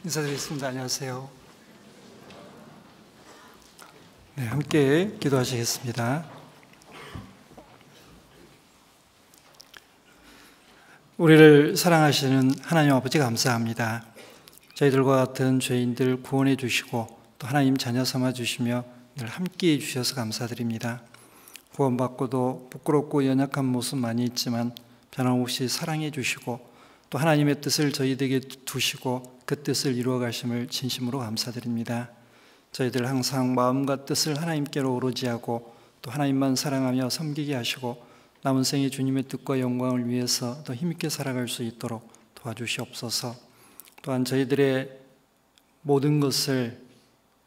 인사드리겠습니다. 안녕하세요. 네, 함께 기도하시겠습니다. 우리를 사랑하시는 하나님 아버지 감사합니다. 저희들과 같은 죄인들 구원해 주시고 또 하나님 자녀 삼아 주시며 늘 함께 해 주셔서 감사드립니다. 구원받고도 부끄럽고 연약한 모습 많이 있지만 변함없이 사랑해 주시고 또 하나님의 뜻을 저희에게 두시고 그 뜻을 이루어 가심을 진심으로 감사드립니다. 저희들 항상 마음과 뜻을 하나님께로 오로지 하고 또 하나님만 사랑하며 섬기게 하시고 남은 생에 주님의 뜻과 영광을 위해서 더 힘있게 살아갈 수 있도록 도와주시옵소서. 또한 저희들의 모든 것을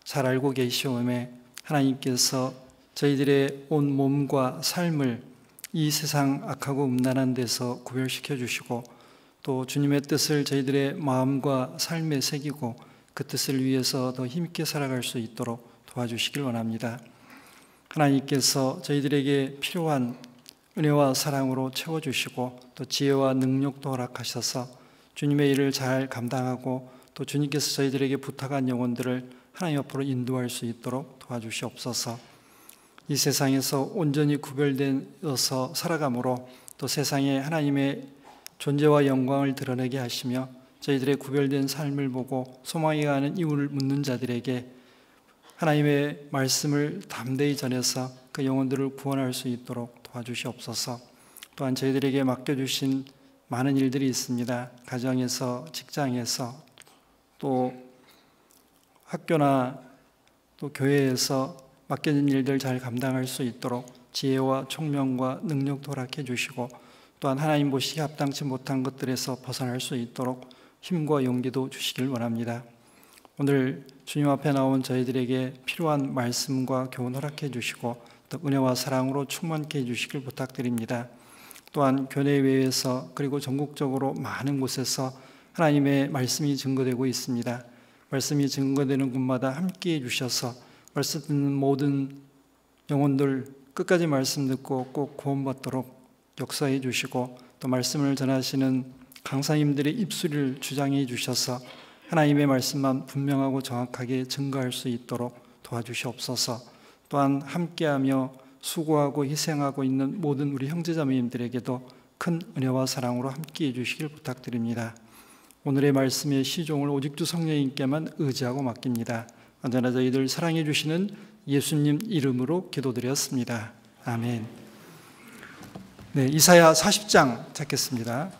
잘 알고 계시오매 하나님께서 저희들의 온 몸과 삶을 이 세상 악하고 음란한 데서 구별시켜 주시고 또 주님의 뜻을 저희들의 마음과 삶에 새기고 그 뜻을 위해서 더 힘있게 살아갈 수 있도록 도와주시길 원합니다. 하나님께서 저희들에게 필요한 은혜와 사랑으로 채워주시고 또 지혜와 능력도 허락하셔서 주님의 일을 잘 감당하고 또 주님께서 저희들에게 부탁한 영혼들을 하나님 앞으로 인도할 수 있도록 도와주시옵소서. 이 세상에서 온전히 구별되어서 살아감으로 또 세상에 하나님의 존재와 영광을 드러내게 하시며 저희들의 구별된 삶을 보고 소망이 가는 이유를 묻는 자들에게 하나님의 말씀을 담대히 전해서 그 영혼들을 구원할 수 있도록 도와주시옵소서. 또한 저희들에게 맡겨주신 많은 일들이 있습니다. 가정에서, 직장에서, 또 학교나 또 교회에서 맡겨진 일들 잘 감당할 수 있도록 지혜와 총명과 능력도 허락해 주시고 또한 하나님 보시기에 합당치 못한 것들에서 벗어날 수 있도록 힘과 용기도 주시길 원합니다. 오늘 주님 앞에 나온 저희들에게 필요한 말씀과 교훈 허락해 주시고 또 은혜와 사랑으로 충만케 해주시길 부탁드립니다. 또한 교내외에서 그리고 전국적으로 많은 곳에서 하나님의 말씀이 증거되고 있습니다. 말씀이 증거되는 곳마다 함께 해주셔서 말씀 듣는 모든 영혼들 끝까지 말씀 듣고 꼭 구원받도록 역사해 주시고 또 말씀을 전하시는 강사님들의 입술을 주장해 주셔서 하나님의 말씀만 분명하고 정확하게 증거할 수 있도록 도와주시옵소서. 또한 함께하며 수고하고 희생하고 있는 모든 우리 형제자매님들에게도 큰 은혜와 사랑으로 함께해 주시길 부탁드립니다. 오늘의 말씀의 시종을 오직 주 성령님께만 의지하고 맡깁니다. 언제나 저희들 사랑해 주시는 예수님 이름으로 기도드렸습니다. 아멘. 네, 이사야 40장 찾겠습니다.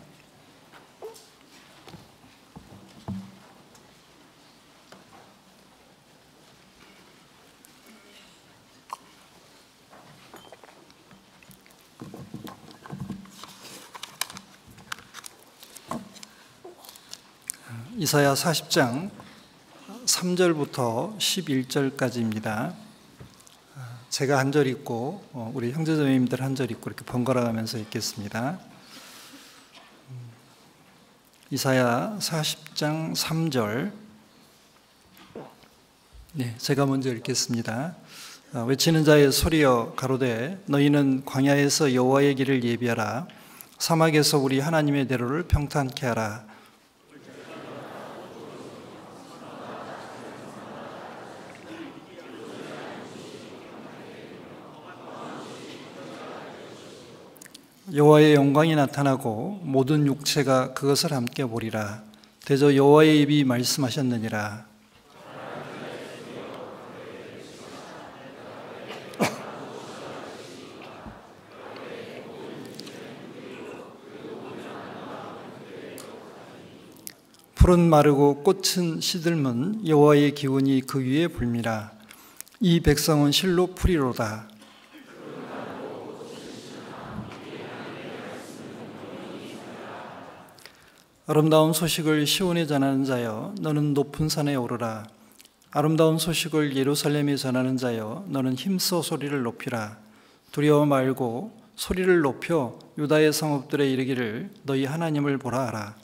이사야 40장 3절부터 11절까지입니다. 제가 한 절 읽고 우리 형제자매님들 한 절 읽고 이렇게 번갈아 가면서 읽겠습니다. 이사야 40장 3절. 네, 제가 먼저 읽겠습니다. 외치는 자의 소리여 가로되 너희는 광야에서 여호와의 길을 예비하라. 사막에서 우리 하나님의 대로를 평탄케 하라. 여호와의 영광이 나타나고 모든 육체가 그것을 함께 보리라. 대저 여호와의 입이 말씀하셨느니라. 풀은 마르고 꽃은 시들면 여호와의 기운이 그 위에 불미라. 이 백성은 실로 풀이로다. 아름다운 소식을 시온에 전하는 자여 너는 높은 산에 오르라. 아름다운 소식을 예루살렘에 전하는 자여 너는 힘써 소리를 높이라. 두려워 말고 소리를 높여 유다의 성읍들에 이르기를 너희 하나님을 보라 하라.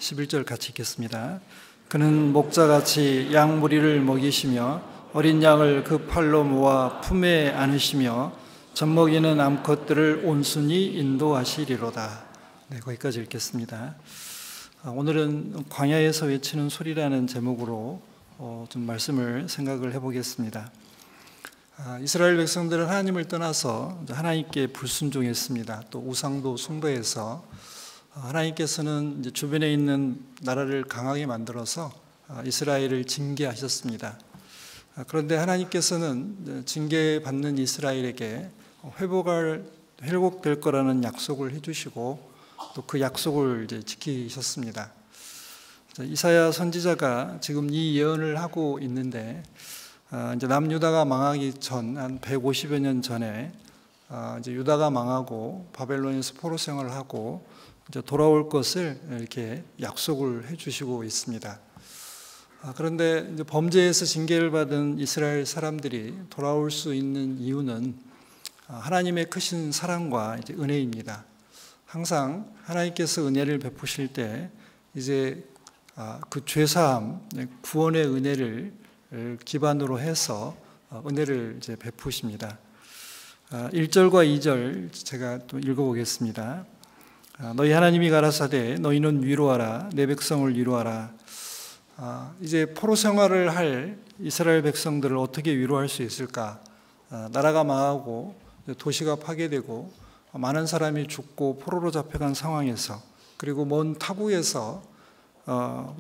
(11절) 같이 읽겠습니다. 그는 목자같이 양 무리를 먹이시며 어린 양을 그 팔로 모아 품에 안으시며 젖먹이는 암컷들을 온순히 인도하시리로다. 네, 거기까지 읽겠습니다. 오늘은 광야에서 외치는 소리라는 제목으로 좀 말씀을 생각을 해보겠습니다. 이스라엘 백성들은 하나님을 떠나서 하나님께 불순종했습니다. 또 우상도 숭배해서 하나님께서는 이제 주변에 있는 나라를 강하게 만들어서 이스라엘을 징계하셨습니다. 그런데 하나님께서는 징계받는 이스라엘에게 회복될 거라는 약속을 해주시고 또 그 약속을 이제 지키셨습니다. 이사야 선지자가 지금 이 예언을 하고 있는데 이제 남유다가 망하기 전 한 150여 년 전에 이제 유다가 망하고 바벨론에서 포로 생활을 하고 이제 돌아올 것을 이렇게 약속을 해주시고 있습니다. 그런데 이제 범죄에서 징계를 받은 이스라엘 사람들이 돌아올 수 있는 이유는 하나님의 크신 사랑과 이제 은혜입니다. 항상 하나님께서 은혜를 베푸실 때 이제 그 죄사함, 구원의 은혜를 기반으로 해서 은혜를 이제 베푸십니다. 1절과 2절 제가 또 읽어보겠습니다. 너희 하나님이 가라사대 너희는 위로하라 내 백성을 위로하라. 이제 포로 생활을 할 이스라엘 백성들을 어떻게 위로할 수 있을까? 나라가 망하고 도시가 파괴되고 많은 사람이 죽고 포로로 잡혀간 상황에서 그리고 먼 타국에서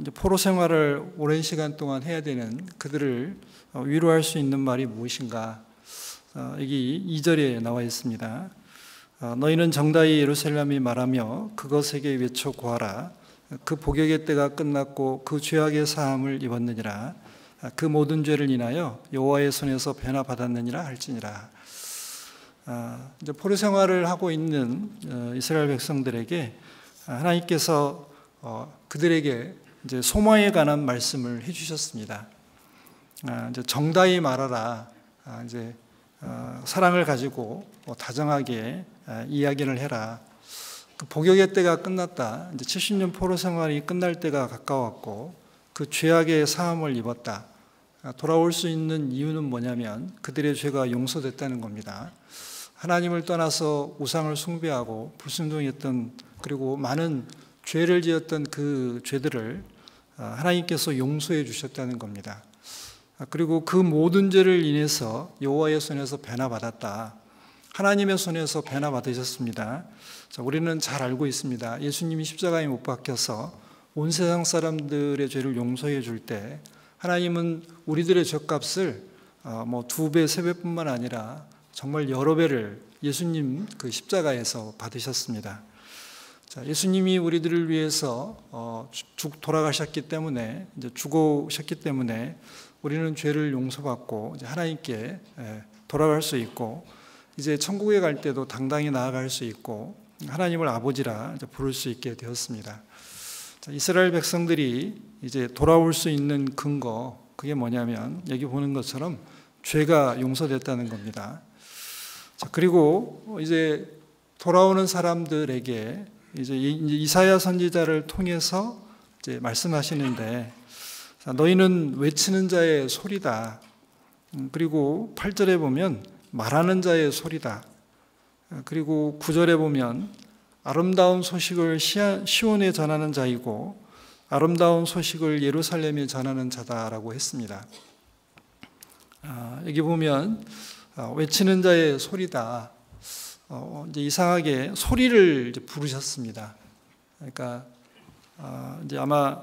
이제 포로 생활을 오랜 시간 동안 해야 되는 그들을 위로할 수 있는 말이 무엇인가? 여기 2절에 나와 있습니다. 너희는 정다이 예루살렘이 말하며 그것에게 외쳐 구하라. 그 복역의 때가 끝났고 그 죄악의 사함을 입었느니라. 그 모든 죄를 인하여 여호와의 손에서 변화 받았느니라 할지니라. 이제 포로 생활을 하고 있는 이스라엘 백성들에게 하나님께서 그들에게 이제 소망에 관한 말씀을 해주셨습니다. 이제 정다이 말하라. 이제 사랑을 가지고 다정하게 이야기를 해라. 그 복역의 때가 끝났다. 이제 70년 포로 생활이 끝날 때가 가까웠고 그 죄악의 사함을 입었다. 돌아올 수 있는 이유는 뭐냐면 그들의 죄가 용서됐다는 겁니다. 하나님을 떠나서 우상을 숭배하고 불순종했던 그리고 많은 죄를 지었던 그 죄들을 하나님께서 용서해 주셨다는 겁니다. 그리고 그 모든 죄를 인해서 여호와의 손에서 변화받았다. 하나님의 손에서 변화받으셨습니다. 우리는 잘 알고 있습니다. 예수님이 십자가에 못 박혀서 온 세상 사람들의 죄를 용서해 줄 때 하나님은 우리들의 죄값을 뭐 2배, 3배뿐만 아니라 정말 여러 배를 예수님 그 십자가에서 받으셨습니다. 예수님이 우리들을 위해서 돌아가셨기 때문에 이제 죽으셨기 때문에 우리는 죄를 용서받고 이제 하나님께 돌아갈 수 있고 이제 천국에 갈 때도 당당히 나아갈 수 있고 하나님을 아버지라 이제 부를 수 있게 되었습니다. 이스라엘 백성들이 이제 돌아올 수 있는 근거 그게 뭐냐면 여기 보는 것처럼 죄가 용서됐다는 겁니다. 그리고 이제 돌아오는 사람들에게 이제 이사야 선지자를 통해서 이제 말씀하시는데 너희는 외치는 자의 소리다. 그리고 8절에 보면 말하는 자의 소리다. 그리고 9절에 보면 아름다운 소식을 시온에 전하는 자이고 아름다운 소식을 예루살렘에 전하는 자다라고 했습니다. 여기 보면 외치는 자의 소리다. 이제 이상하게 소리를 이제 부르셨습니다. 그러니까 이제 아마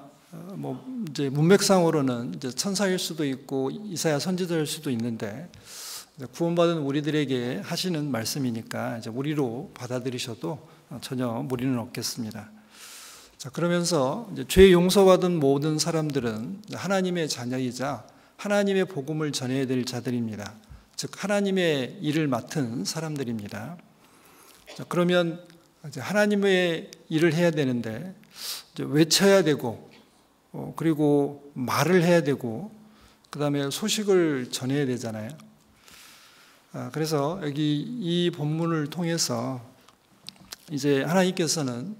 뭐 이제 문맥상으로는 이제 천사일 수도 있고 이사야 선지자일 수도 있는데 구원받은 우리들에게 하시는 말씀이니까 이제 우리로 받아들이셔도 전혀 무리는 없겠습니다. 자, 그러면서 이제 죄 용서받은 모든 사람들은 하나님의 자녀이자 하나님의 복음을 전해야 될 자들입니다. 즉 하나님의 일을 맡은 사람들입니다. 자, 그러면 이제 하나님의 일을 해야 되는데 이제 외쳐야 되고 그리고 말을 해야 되고 그 다음에 소식을 전해야 되잖아요. 그래서 여기 이 본문을 통해서 이제 하나님께서는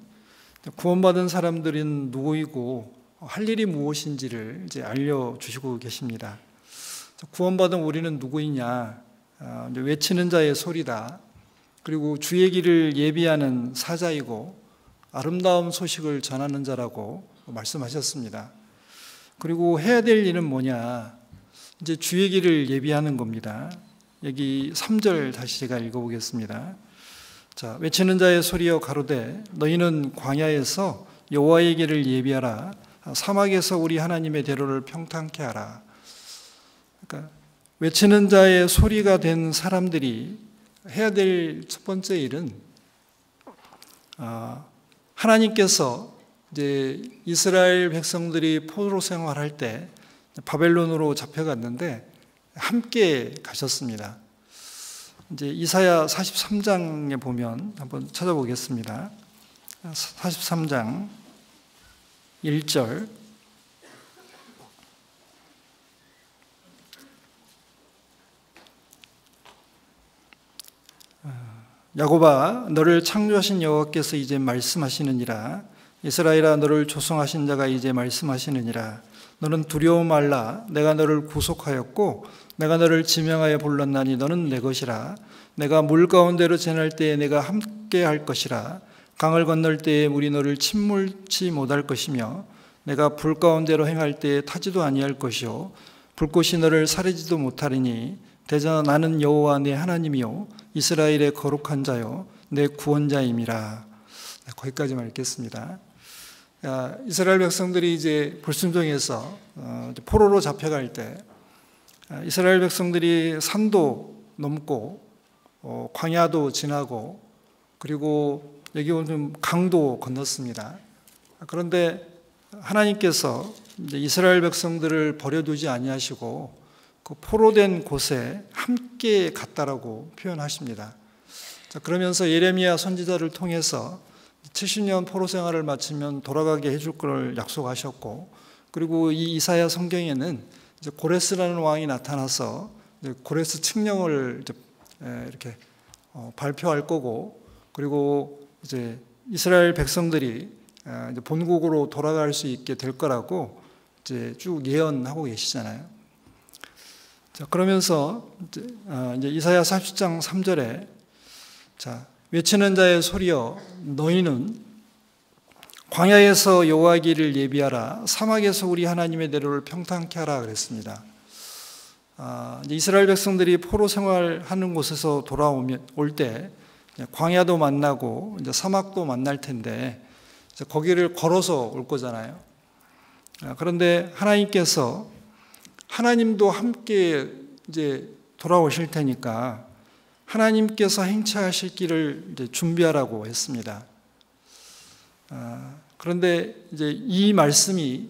구원받은 사람들은 누구이고 할 일이 무엇인지를 이제 알려주시고 계십니다. 구원받은 우리는 누구이냐? 이제 외치는 자의 소리다. 그리고 주의 길을 예비하는 사자이고 아름다운 소식을 전하는 자라고 말씀하셨습니다. 그리고 해야 될 일은 뭐냐? 이제 주의 길을 예비하는 겁니다. 여기 3절 다시 제가 읽어보겠습니다. 자, 외치는 자의 소리여 가로되 너희는 광야에서 여호와의 길을 예비하라. 사막에서 우리 하나님의 대로를 평탄케 하라. 그러니까 외치는 자의 소리가 된 사람들이 해야 될 첫 번째 일은 하나님께서 이제 이스라엘 백성들이 포로 생활할 때 바벨론으로 잡혀갔는데 함께 가셨습니다. 이제 이사야 43장에 보면 한번 찾아보겠습니다. 43장 1절 야곱아 너를 창조하신 여호와께서 이제 말씀하시느니라. 이스라엘아 너를 조성하신 자가 이제 말씀하시느니라. 너는 두려워 말라. 내가 너를 구속하였고 내가 너를 지명하여 불렀나니 너는 내 것이라. 내가 물 가운데로 지날 때에 내가 함께 할 것이라. 강을 건널 때에 물이 너를 침몰치 못할 것이며 내가 불 가운데로 행할 때에 타지도 아니할 것이요 불꽃이 너를 사르지도 못하리니 대저 나는 여호와 내 하나님이요 이스라엘의 거룩한 자요 내 구원자임이라. 거기까지만 읽겠습니다. 이스라엘 백성들이 이제 불순종해서 포로로 잡혀갈 때 이스라엘 백성들이 산도 넘고 광야도 지나고 그리고 여기 오는 강도 건넜습니다. 그런데 하나님께서 이제 이스라엘 백성들을 버려두지 아니하시고 그 포로된 곳에 함께 갔다라고 표현하십니다. 자, 그러면서 예레미야 선지자를 통해서 70년 포로 생활을 마치면 돌아가게 해줄 걸 약속하셨고, 그리고 이 이사야 성경에는 이제 고레스라는 왕이 나타나서 이제 고레스 칙령을 이제 이렇게 발표할 거고, 그리고 이제 이스라엘 백성들이 이제 본국으로 돌아갈 수 있게 될 거라고 이제 쭉 예언하고 계시잖아요. 자, 그러면서 이제 이사야 40장 3절에 자, 외치는 자의 소리여 너희는 광야에서 여호와의 길을 예비하라. 사막에서 우리 하나님의 대로를 평탄케 하라 그랬습니다. 이제 이스라엘 백성들이 포로 생활하는 곳에서 올 때 광야도 만나고 이제 사막도 만날 텐데 이제 거기를 걸어서 올 거잖아요. 그런데 하나님도 함께 이제 돌아오실 테니까 하나님께서 행차하실 길을 이제 준비하라고 했습니다. 그런데 이제 이 말씀이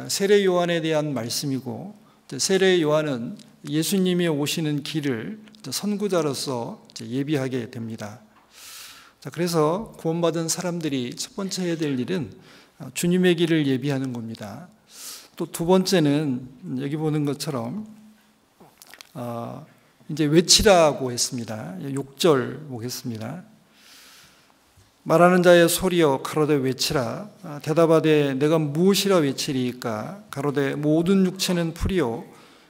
세례 요한에 대한 말씀이고, 세례 요한은 예수님이 오시는 길을 선구자로서 예비하게 됩니다. 그래서 구원받은 사람들이 첫 번째 해야 될 일은 주님의 길을 예비하는 겁니다. 또 두 번째는 여기 보는 것처럼 이제 외치라고 했습니다. 6절 보겠습니다. 말하는 자의 소리여 가로되 외치라. 대답하되 내가 무엇이라 외치리이까. 가로되 모든 육체는 풀이요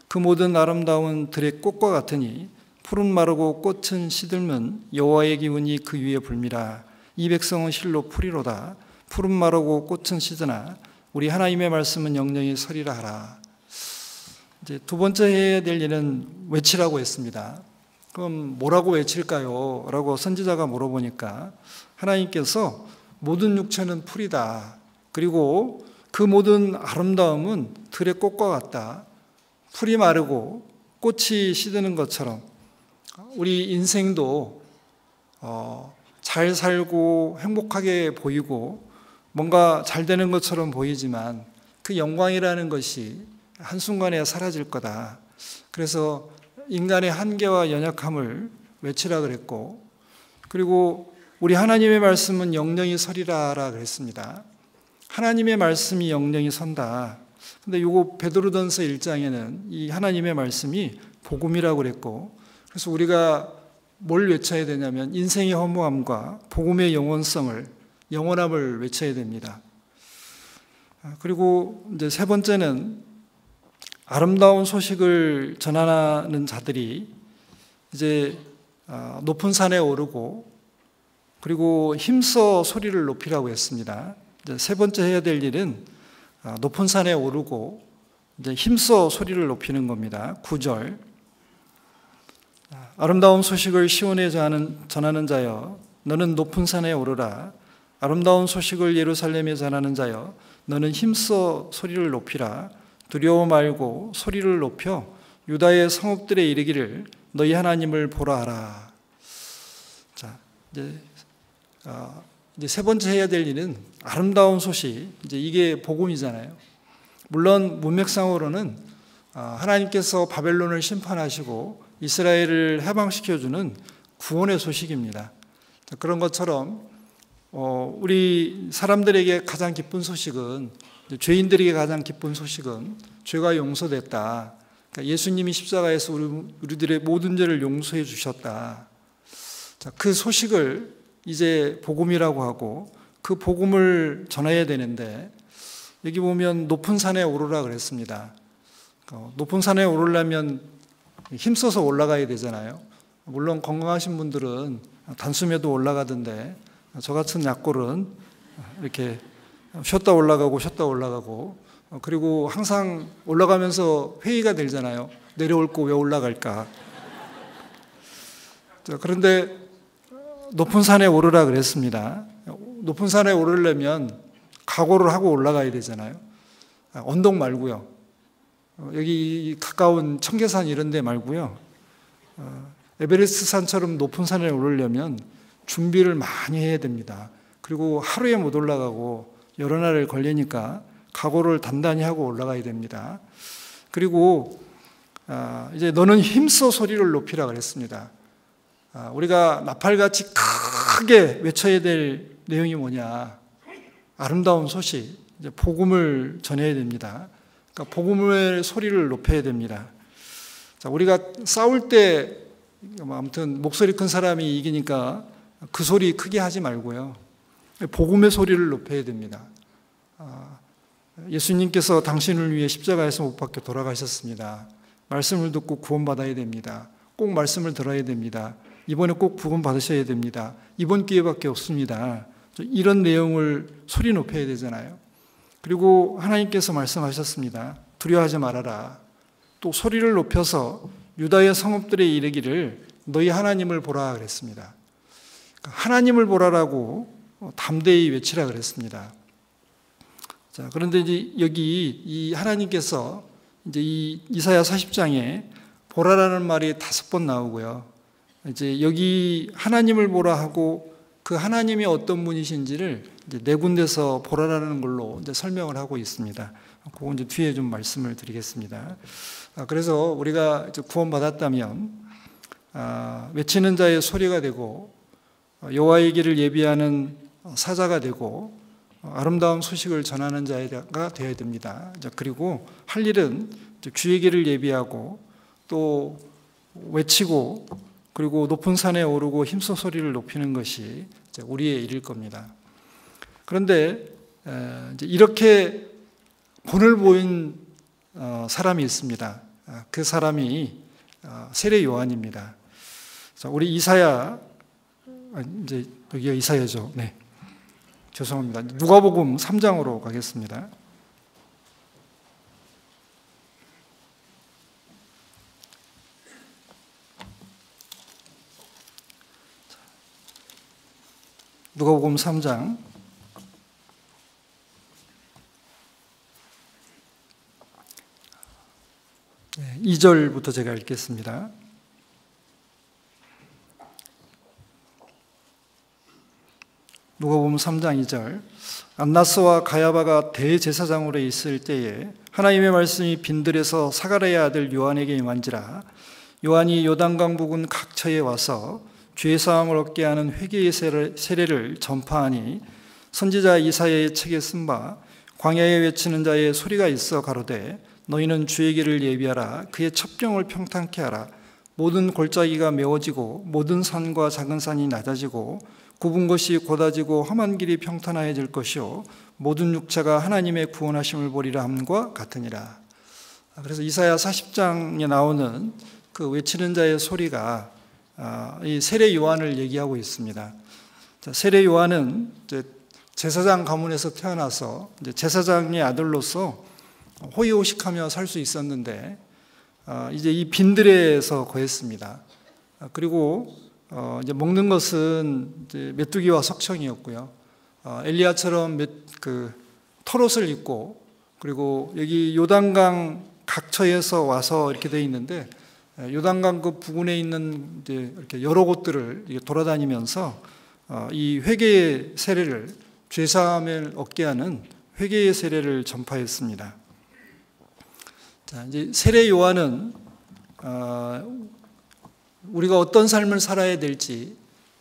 그 모든 아름다운 들의 꽃과 같으니 푸른 마르고 꽃은 시들면 여호와의 기운이 그 위에 불미라. 이 백성은 실로 풀이로다. 푸른 마르고 꽃은 시드나 우리 하나님의 말씀은 영영이 서리라 하라. 이제 두 번째 해야 될 일은 외치라고 했습니다. 그럼 뭐라고 외칠까요? 라고 선지자가 물어보니까 하나님께서 모든 육체는 풀이다. 그리고 그 모든 아름다움은 들의 꽃과 같다. 풀이 마르고 꽃이 시드는 것처럼 우리 인생도 잘 살고 행복하게 보이고 뭔가 잘 되는 것처럼 보이지만 그 영광이라는 것이 한순간에 사라질 거다. 그래서 인간의 한계와 연약함을 외치라 그랬고, 그리고 우리 하나님의 말씀은 영영이 서리라라 그랬습니다. 하나님의 말씀이 영영이 선다. 근데 요거 베드로전서 1장에는 이 하나님의 말씀이 복음이라고 그랬고, 그래서 우리가 뭘 외쳐야 되냐면 인생의 허무함과 복음의 영원함을 외쳐야 됩니다. 그리고 이제 세 번째는 아름다운 소식을 전하는 자들이 이제 높은 산에 오르고 그리고 힘써 소리를 높이라고 했습니다. 이제 세 번째 해야 될 일은 높은 산에 오르고 이제 힘써 소리를 높이는 겁니다. 9절. 아름다운 소식을 시온에 전하는 자여 너는 높은 산에 오르라. 아름다운 소식을 예루살렘에 전하는 자여 너는 힘써 소리를 높이라. 두려워 말고 소리를 높여 유다의 성읍들에 이르기를 너희 하나님을 보라 하라. 자, 이제 세 번째 해야 될 일은 아름다운 소식. 이제 이게 복음이잖아요. 물론 문맥상으로는 하나님께서 바벨론을 심판하시고 이스라엘을 해방시켜주는 구원의 소식입니다. 그런 것처럼 우리 사람들에게 가장 기쁜 소식은, 죄인들에게 가장 기쁜 소식은 죄가 용서됐다. 그러니까 예수님이 십자가에서 우리들의 모든 죄를 용서해 주셨다. 자, 그 소식을 이제 복음이라고 하고 그 복음을 전해야 되는데, 여기 보면 높은 산에 오르라 그랬습니다. 높은 산에 오르려면 힘써서 올라가야 되잖아요. 물론 건강하신 분들은 단숨에도 올라가던데 저 같은 약골은 이렇게 쉬었다 올라가고 그리고 항상 올라가면서 회의가 들잖아요. 내려올 거 왜 올라갈까? 자, 그런데 높은 산에 오르라 그랬습니다. 높은 산에 오르려면 각오를 하고 올라가야 되잖아요. 언덕 말고요. 여기 가까운 청계산 이런 데 말고요. 에베레스트 산처럼 높은 산에 오르려면 준비를 많이 해야 됩니다. 그리고 하루에 못 올라가고 여러 날을 걸리니까 각오를 단단히 하고 올라가야 됩니다. 그리고 이제 너는 힘써 소리를 높이라 그랬습니다. 우리가 나팔같이 크게 외쳐야 될 내용이 뭐냐? 아름다운 소식, 이제 복음을 전해야 됩니다. 그러니까 복음의 소리를 높여야 됩니다. 자, 우리가 싸울 때 아무튼 목소리 큰 사람이 이기니까 그 소리 크게 하지 말고요. 복음의 소리를 높여야 됩니다. 예수님께서 당신을 위해 십자가에서 못 박혀 돌아가셨습니다. 말씀을 듣고 구원받아야 됩니다. 꼭 말씀을 들어야 됩니다. 이번에 꼭 구원 받으셔야 됩니다. 이번 기회밖에 없습니다. 이런 내용을 소리 높여야 되잖아요. 그리고 하나님께서 말씀하셨습니다. 두려워하지 말아라. 또 소리를 높여서 유다의 성읍들에 이르기를 너희 하나님을 보라 그랬습니다. 하나님을 보라라고 담대히 외치라 그랬습니다. 자, 그런데 이제 여기 이 하나님께서 이제 이 이사야 40장에 보라라는 말이 5번 나오고요. 이제 여기 하나님을 보라 하고 그 하나님이 어떤 분이신지를 이제 4군데서 보라라는 걸로 이제 설명을 하고 있습니다. 그거 이제 뒤에 좀 말씀을 드리겠습니다. 그래서 우리가 이제 구원받았다면 외치는 자의 소리가 되고 여호와의 길을 예비하는 사자가 되고 아름다운 소식을 전하는 자가 되어야 됩니다. 그리고 할 일은 주의 길을 예비하고 또 외치고 그리고 높은 산에 오르고 힘써 소리를 높이는 것이 우리의 일일 겁니다. 그런데 이렇게 본을 보인 사람이 있습니다. 그 사람이 세례 요한입니다. 우리 이사야, 이제 여기가 이사야죠. 네, 죄송합니다. 누가복음 3장으로 가겠습니다. 누가복음 3장 2절부터 제가 읽겠습니다. 누가복음 3장 2절. 안나스와 가야바가 대제사장으로 있을 때에 하나님의 말씀이 빈들에서 사가랴의 아들 요한에게 임한지라. 요한이 요단강 부근 각처에 와서 죄사함을 얻게 하는 회개의 세례를 전파하니 선지자 이사야의 책에 쓴 바 광야에 외치는 자의 소리가 있어 가로되 너희는 주의 길을 예비하라. 그의 첩경을 평탄케 하라. 모든 골짜기가 메워지고 모든 산과 작은 산이 낮아지고 굽은 것이 곧아지고 험한 길이 평탄하여질 것이요 모든 육체가 하나님의 구원하심을 보리라 함과 같으니라. 그래서 이사야 40장에 나오는 그 외치는 자의 소리가 이 세례 요한을 얘기하고 있습니다. 세례 요한은 이제 제사장 가문에서 태어나서 이제 제사장의 아들로서 호의호식하며 살 수 있었는데 이제 이 빈들에서 거했습니다. 그리고 이제 먹는 것은 이제 메뚜기와 석청이었고요. 엘리야처럼 그 털옷을 입고, 그리고 여기 요단강 각처에서 와서 이렇게 돼 있는데, 요단강 그 부근에 있는 이제 이렇게 여러 곳들을 돌아다니면서 이 회개의 세례를, 죄사함을 얻게 하는 회개의 세례를 전파했습니다. 자, 이제 세례 요한은 우리가 어떤 삶을 살아야 될지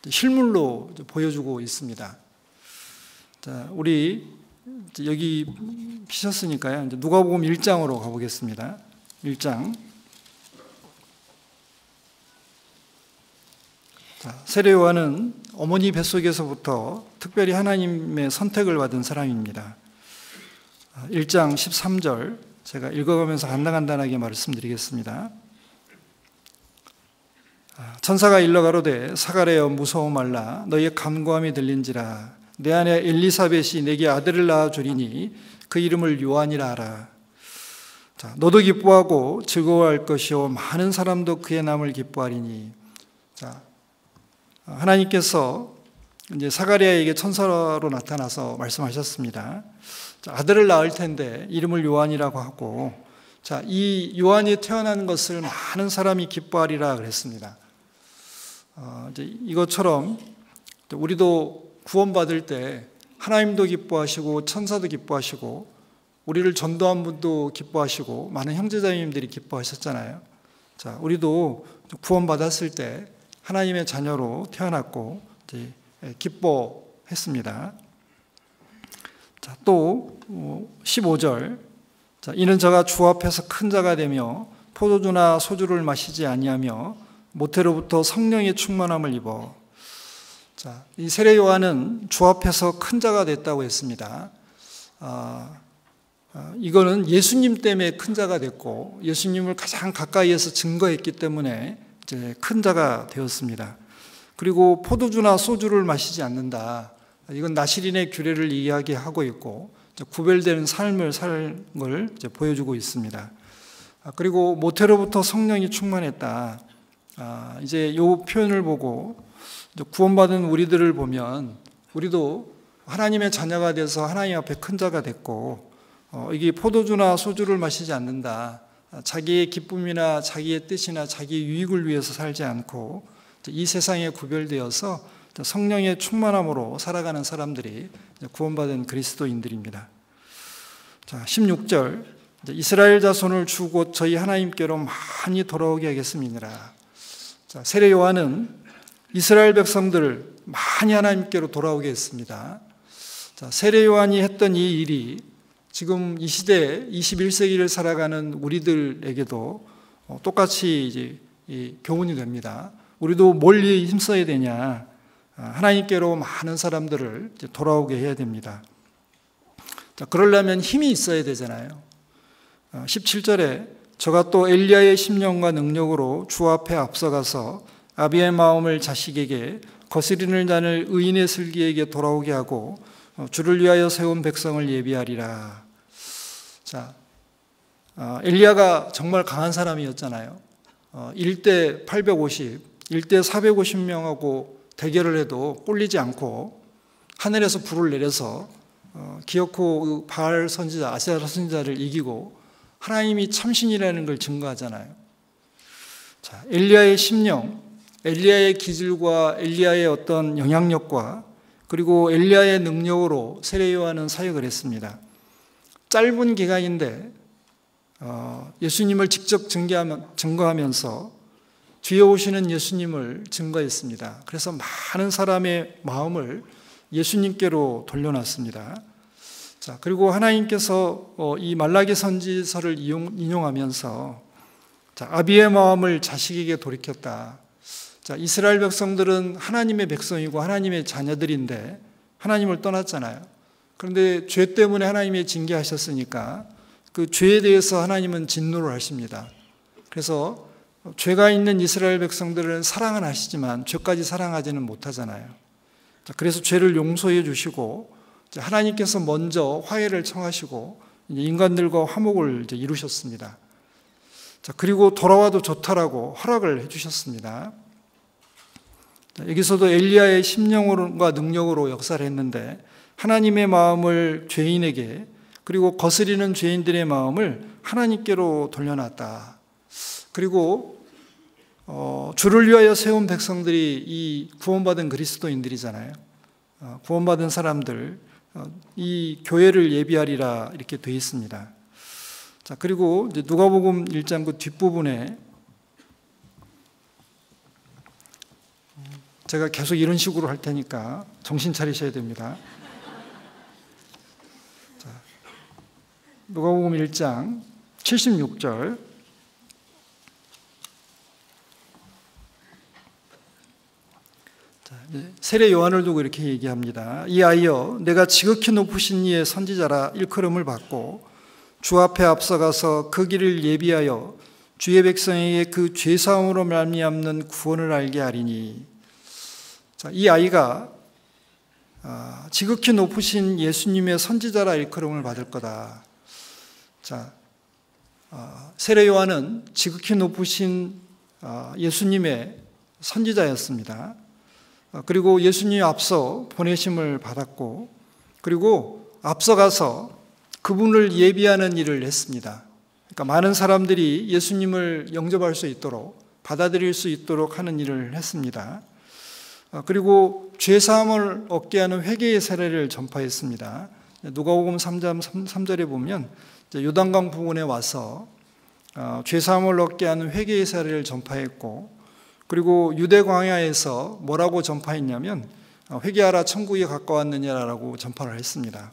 실물로 보여주고 있습니다. 자, 우리 여기 피셨으니까요. 이제 누가복음 1장으로 가보겠습니다. 1장. 자, 세례 요한은 어머니 뱃속에서부터 특별히 하나님의 선택을 받은 사람입니다. 1장 13절 제가 읽어가면서 간단하게 말씀드리겠습니다. 천사가 일러 가로되 사가랴여 무서워 말라 너희의 간구함이 들린지라 내 아내 엘리사벳이 내게 아들을 낳아 주리니 그 이름을 요한이라 하라. 자, 너도 기뻐하고 즐거워할 것이요 많은 사람도 그의 남을 기뻐하리니. 자, 하나님께서 이제 사가랴에게 천사로 나타나서 말씀하셨습니다. 자, 아들을 낳을 텐데 이름을 요한이라고 하고, 자, 이 요한이 태어난 것을 많은 사람이 기뻐하리라 그랬습니다. 이제 이것처럼 우리도 구원받을 때 하나님도 기뻐하시고 천사도 기뻐하시고 우리를 전도한 분도 기뻐하시고 많은 형제자매님들이 기뻐하셨잖아요. 자, 우리도 구원받았을 때 하나님의 자녀로 태어났고 이제 기뻐했습니다. 자, 또 15절. 자, 이는 저가 주 앞에서 큰 자가 되며 포도주나 소주를 마시지 아니하며 모태로부터 성령의 충만함을 입어. 자, 이 세례 요한은 주 앞에서 큰 자가 됐다고 했습니다. 이거는 예수님 때문에 큰 자가 됐고 예수님을 가장 가까이에서 증거했기 때문에 이제 큰 자가 되었습니다. 그리고 포도주나 소주를 마시지 않는다. 이건 나시린의 규례를 이야기하고 있고 구별되는 삶을 살 걸 보여주고 있습니다. 그리고 모태로부터 성령이 충만했다. 이제 이 표현을 보고 구원받은 우리들을 보면 우리도 하나님의 자녀가 돼서 하나님 앞에 큰 자가 됐고, 이게 포도주나 소주를 마시지 않는다. 자기의 기쁨이나 자기의 뜻이나 자기의 유익을 위해서 살지 않고 이 세상에 구별되어서 성령의 충만함으로 살아가는 사람들이 구원받은 그리스도인들입니다. 자, 16절. 이스라엘 자손을 주고 저희 하나님께로 많이 돌아오게 하겠습니다. 자, 세례 요한은 이스라엘 백성들을 많이 하나님께로 돌아오게 했습니다. 자, 세례 요한이 했던 이 일이 지금 이 시대에 21세기를 살아가는 우리들에게도 똑같이 이제 교훈이 됩니다. 우리도 뭘 힘써야 되냐? 하나님께로 많은 사람들을 이제 돌아오게 해야 됩니다. 자, 그러려면 힘이 있어야 되잖아요. 17절에 저가 또 엘리야의 심령과 능력으로 주 앞에 앞서가서 아비의 마음을 자식에게 거스리는 자를 의인의 슬기에게 돌아오게 하고 주를 위하여 세운 백성을 예비하리라. 자, 엘리야가 정말 강한 사람이었잖아요. 1대 850, 1대 450명하고 대결을 해도 꼴리지 않고 하늘에서 불을 내려서 기어코 바알 선지자, 아세라 선지자를 이기고 하나님이 참신이라는 걸 증거하잖아요. 자, 엘리야의 심령, 엘리야의 기질과 엘리야의 어떤 영향력과 그리고 엘리야의 능력으로 세례 요한은 사역을 했습니다. 짧은 기간인데 예수님을 직접 증거하면서 뒤에 오시는 예수님을 증거했습니다. 그래서 많은 사람의 마음을 예수님께로 돌려놨습니다. 자, 그리고 하나님께서 이 말라기 선지서를 인용하면서 자, 아비의 마음을 자식에게 돌이켰다. 자, 이스라엘 백성들은 하나님의 백성이고 하나님의 자녀들인데 하나님을 떠났잖아요. 그런데 죄 때문에 하나님이 징계하셨으니까 그 죄에 대해서 하나님은 진노를 하십니다. 그래서 죄가 있는 이스라엘 백성들은 사랑은 하시지만 죄까지 사랑하지는 못하잖아요. 그래서 죄를 용서해 주시고 하나님께서 먼저 화해를 청하시고 인간들과 화목을 이루셨습니다. 그리고 돌아와도 좋다라고 허락을 해주셨습니다. 여기서도 엘리야의 심령과 능력으로 역사를 했는데 하나님의 마음을 죄인에게 그리고 거스리는 죄인들의 마음을 하나님께로 돌려놨다. 그리고 주를 위하여 세운 백성들이 이 구원받은 그리스도인들이잖아요. 구원받은 사람들, 이 교회를 예비하리라 이렇게 되어 있습니다. 자, 그리고 이제 누가복음 1장 그 뒷부분에 제가 계속 이런 식으로 할 테니까 정신 차리셔야 됩니다. 자, 누가복음 1장 76절. 세례 요한을 두고 이렇게 얘기합니다. 이 아이여, 내가 지극히 높으신 이의 선지자라 일컬음을 받고 주 앞에 앞서가서 그 길을 예비하여 주의 백성에게 그 죄사함으로 말미암는 구원을 알게 하리니. 자, 이 아이가 지극히 높으신 예수님의 선지자라 일컬음을 받을 거다. 자, 세례 요한은 지극히 높으신 예수님의 선지자였습니다. 그리고 예수님이 앞서 보내심을 받았고, 그리고 앞서가서 그분을 예비하는 일을 했습니다. 그러니까 많은 사람들이 예수님을 영접할 수 있도록, 받아들일 수 있도록 하는 일을 했습니다. 그리고 죄사함을 얻게 하는 회개의 세례를 전파했습니다. 누가복음 3장 3절에 보면 요단강 부근에 와서 죄사함을 얻게 하는 회개의 세례를 전파했고, 그리고 유대 광야에서 뭐라고 전파했냐면 회개하라 천국이 가까웠느냐라고 전파를 했습니다.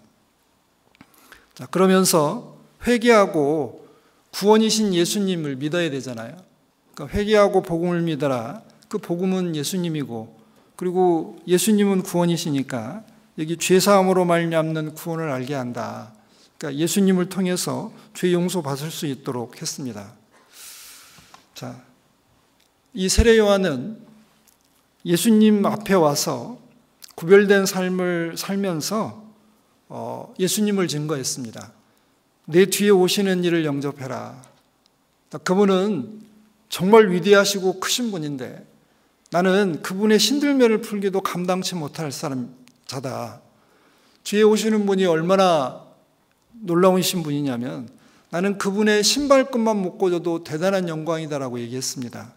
자, 그러면서 회개하고 구원이신 예수님을 믿어야 되잖아요. 그러니까 회개하고 복음을 믿어라. 그 복음은 예수님이고, 그리고 예수님은 구원이시니까 여기 죄사함으로 말미암는 구원을 알게 한다. 그러니까 예수님을 통해서 죄 용서 받을 수 있도록 했습니다. 자, 이 세례 요한은 예수님 앞에 와서 구별된 삶을 살면서 예수님을 증거했습니다. 내 뒤에 오시는 이를 영접해라. 그분은 정말 위대하시고 크신 분인데 나는 그분의 신들매를 풀기도 감당치 못할 자다. 뒤에 오시는 분이 얼마나 놀라우신 분이냐면 나는 그분의 신발끈만 묶어줘도 대단한 영광이다라고 얘기했습니다.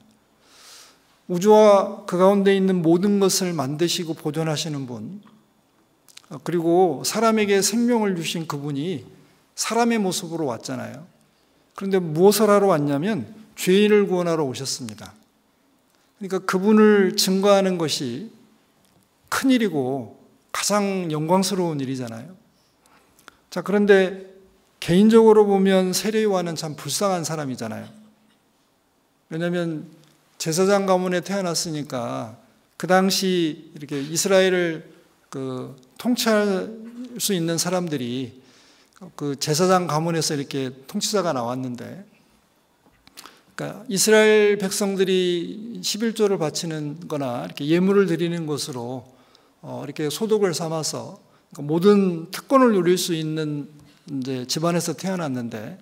우주와 그 가운데 있는 모든 것을 만드시고 보존하시는 분, 그리고 사람에게 생명을 주신 그분이 사람의 모습으로 왔잖아요. 그런데 무엇을 하러 왔냐면 죄인을 구원하러 오셨습니다. 그러니까 그분을 증거하는 것이 큰일이고 가장 영광스러운 일이잖아요. 자, 그런데 개인적으로 보면 세례 요한은 참 불쌍한 사람이잖아요. 왜냐하면 제사장 가문에 태어났으니까 그 당시 이렇게 이스라엘을 통치할 수 있는 사람들이 그 제사장 가문에서 이렇게 통치자가 나왔는데, 그러니까 이스라엘 백성들이 11조를 바치는 거나 이렇게 예물을 드리는 것으로 이렇게 소득을 삼아서 모든 특권을 누릴 수 있는 이제 집안에서 태어났는데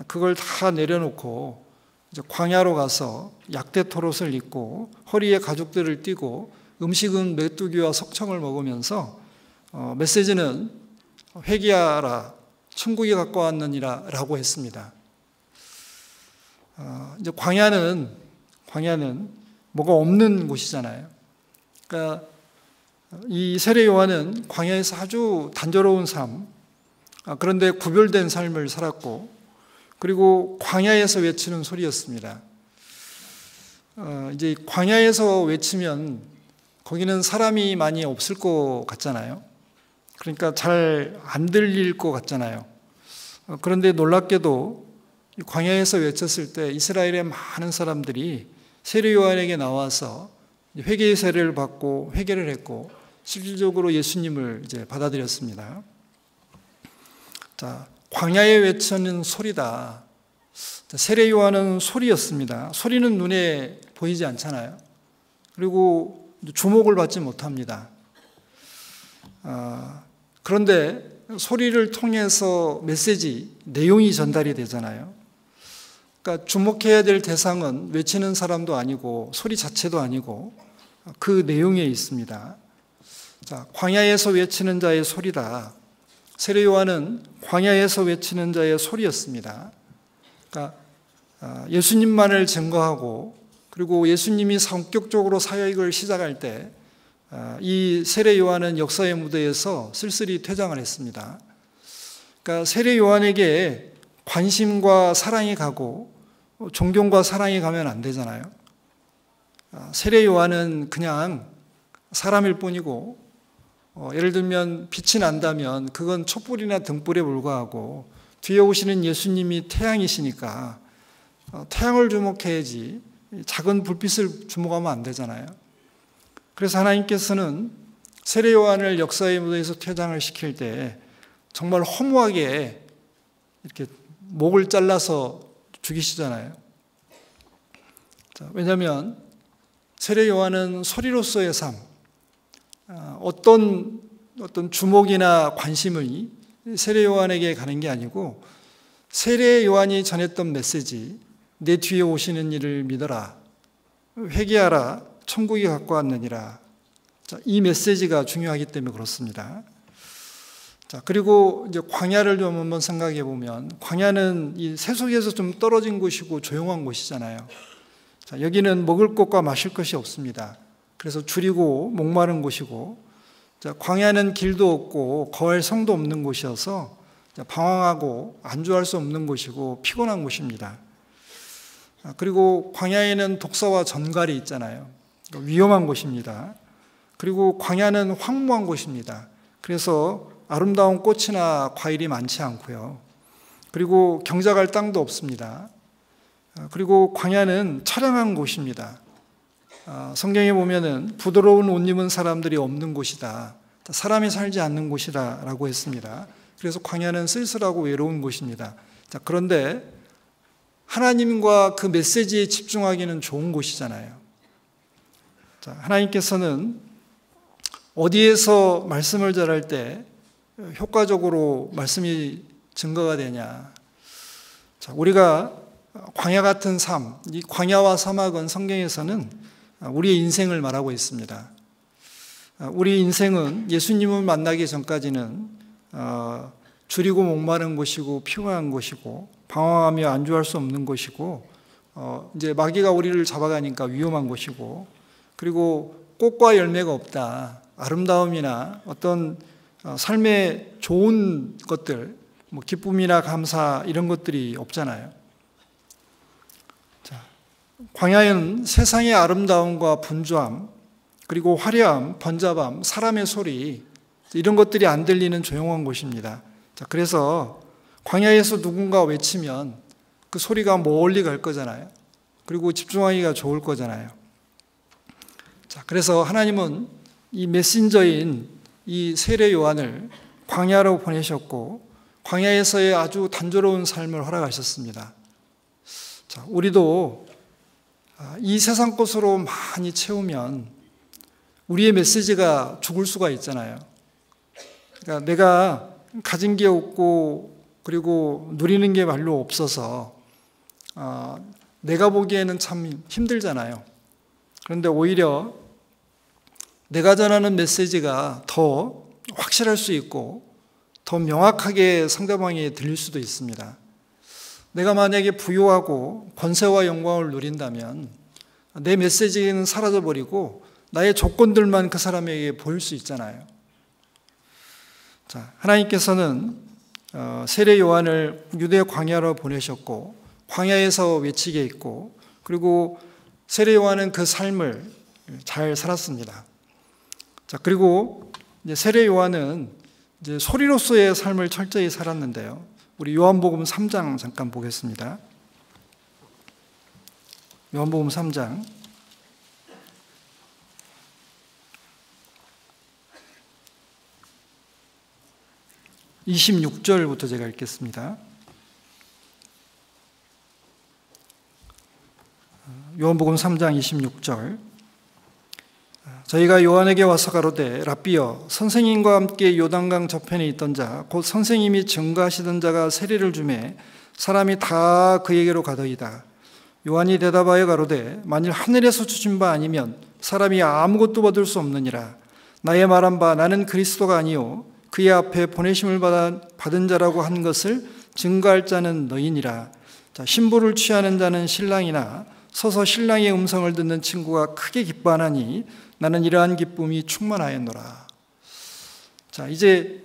그걸 다 내려놓고 이제 광야로 가서 약대 토롯을 입고 허리에 가죽들을 띠고 음식은 메뚜기와 석청을 먹으면서 메시지는 회개하라 천국이 가까웠느니라 라고 했습니다. 이제 광야는 뭐가 없는 곳이잖아요. 그러니까 이 세례 요한은 광야에서 아주 단조로운 삶, 그런데 구별된 삶을 살았고, 그리고 광야에서 외치는 소리였습니다. 이제 광야에서 외치면 거기는 사람이 많이 없을 것 같잖아요. 그러니까 잘 안 들릴 것 같잖아요. 그런데 놀랍게도 광야에서 외쳤을 때 이스라엘의 많은 사람들이 세례 요한에게 나와서 회개의 세례를 받고 회개를 했고 실질적으로 예수님을 이제 받아들였습니다. 자, 광야에 외치는 소리다. 세례 요한은 소리였습니다. 소리는 눈에 보이지 않잖아요. 그리고 주목을 받지 못합니다. 그런데 소리를 통해서 메시지, 내용이 전달이 되잖아요. 그러니까 주목해야 될 대상은 외치는 사람도 아니고 소리 자체도 아니고 그 내용에 있습니다. 자, 광야에서 외치는 자의 소리다. 세례 요한은 광야에서 외치는 자의 소리였습니다. 그러니까 예수님만을 증거하고 그리고 예수님이 성격적으로 사역을 시작할 때 이 세례 요한은 역사의 무대에서 쓸쓸히 퇴장을 했습니다. 그러니까 세례 요한에게 관심과 사랑이 가고 존경과 사랑이 가면 안 되잖아요. 세례 요한은 그냥 사람일 뿐이고 예를 들면 빛이 난다면 그건 촛불이나 등불에 불과하고 뒤에 오시는 예수님이 태양이시니까 태양을 주목해야지 작은 불빛을 주목하면 안 되잖아요. 그래서 하나님께서는 세례 요한을 역사의 무대에서 퇴장을 시킬 때 정말 허무하게 이렇게 목을 잘라서 죽이시잖아요. 왜냐하면 세례 요한은 소리로서의 삶, 어떤 주목이나 관심이 세례 요한에게 가는 게 아니고 세례 요한이 전했던 메시지, 내 뒤에 오시는 이를 믿어라, 회개하라, 천국이 갖고 왔느니라. 이 메시지가 중요하기 때문에 그렇습니다. 자, 그리고 이제 광야를 좀 한번 생각해 보면 광야는 이 세속에서 좀 떨어진 곳이고 조용한 곳이잖아요. 자, 여기는 먹을 것과 마실 것이 없습니다. 그래서 줄이고 목마른 곳이고, 자, 광야는 길도 없고 거할 성도 없는 곳이어서 방황하고 안주할 수 없는 곳이고 피곤한 곳입니다. 그리고 광야에는 독사와 전갈이 있잖아요. 위험한 곳입니다. 그리고 광야는 황무한 곳입니다. 그래서 아름다운 꽃이나 과일이 많지 않고요. 그리고 경작할 땅도 없습니다. 그리고 광야는 처량한 곳입니다. 성경에 보면은 부드러운 옷 입은 사람들이 없는 곳이다. 사람이 살지 않는 곳이다 라고 했습니다. 그래서 광야는 쓸쓸하고 외로운 곳입니다. 자, 그런데 하나님과 그 메시지에 집중하기는 좋은 곳이잖아요. 자, 하나님께서는 어디에서 말씀을 전할 때 효과적으로 말씀이 증거가 되냐. 자, 우리가 광야 같은 삶, 이 광야와 사막은 성경에서는 우리의 인생을 말하고 있습니다. 우리 인생은 예수님을 만나기 전까지는 줄이고 목마른 곳이고 피곤한 곳이고 방황하며 안주할 수 없는 곳이고 이제 마귀가 우리를 잡아가니까 위험한 곳이고 그리고 꽃과 열매가 없다. 아름다움이나 어떤 삶의 좋은 것들, 뭐 기쁨이나 감사 이런 것들이 없잖아요. 자, 광야에는 세상의 아름다움과 분주함, 그리고 화려함, 번잡함, 사람의 소리 이런 것들이 안 들리는 조용한 곳입니다. 자, 그래서 광야에서 누군가 외치면 그 소리가 멀리 갈 거잖아요. 그리고 집중하기가 좋을 거잖아요. 자, 그래서 하나님은 이 메신저인 이 세례 요한을 광야로 보내셨고 광야에서의 아주 단조로운 삶을 허락하셨습니다. 자, 우리도 이 세상 것으로 많이 채우면 우리의 메시지가 죽을 수가 있잖아요. 그러니까 내가 가진 게 없고 그리고 누리는 게 별로 없어서 내가 보기에는 참 힘들잖아요. 그런데 오히려 내가 전하는 메시지가 더 확실할 수 있고 더 명확하게 상대방에 들릴 수도 있습니다. 내가 만약에 부유하고 권세와 영광을 누린다면 내 메시지는 사라져버리고 나의 조건들만 그 사람에게 보일 수 있잖아요. 자, 하나님께서는 세례 요한을 유대 광야로 보내셨고 광야에서 외치게 했고 그리고 세례 요한은 그 삶을 잘 살았습니다. 자, 그리고 이제 세례 요한은 이제 소리로서의 삶을 철저히 살았는데요. 우리 요한복음 3장 잠깐 보겠습니다. 요한복음 3장 26절부터 제가 읽겠습니다. 요한복음 3장 26절. 저희가 요한에게 와서 가로되 랍비여 선생님과 함께 요단강 저편에 있던 자 곧 선생님이 증거하시던 자가 세례를 주매 사람이 다 그에게로 가더이다. 요한이 대답하여 가로되 만일 하늘에서 주신 바 아니면 사람이 아무것도 받을 수 없느니라. 나의 말한 바 나는 그리스도가 아니요 그의 앞에 보내심을 받은 자라고 한 것을 증거할 자는 너희니라. 자, 신부를 취하는 자는 신랑이나 서서 신랑의 음성을 듣는 친구가 크게 기뻐하나니 나는 이러한 기쁨이 충만하였노라. 자, 이제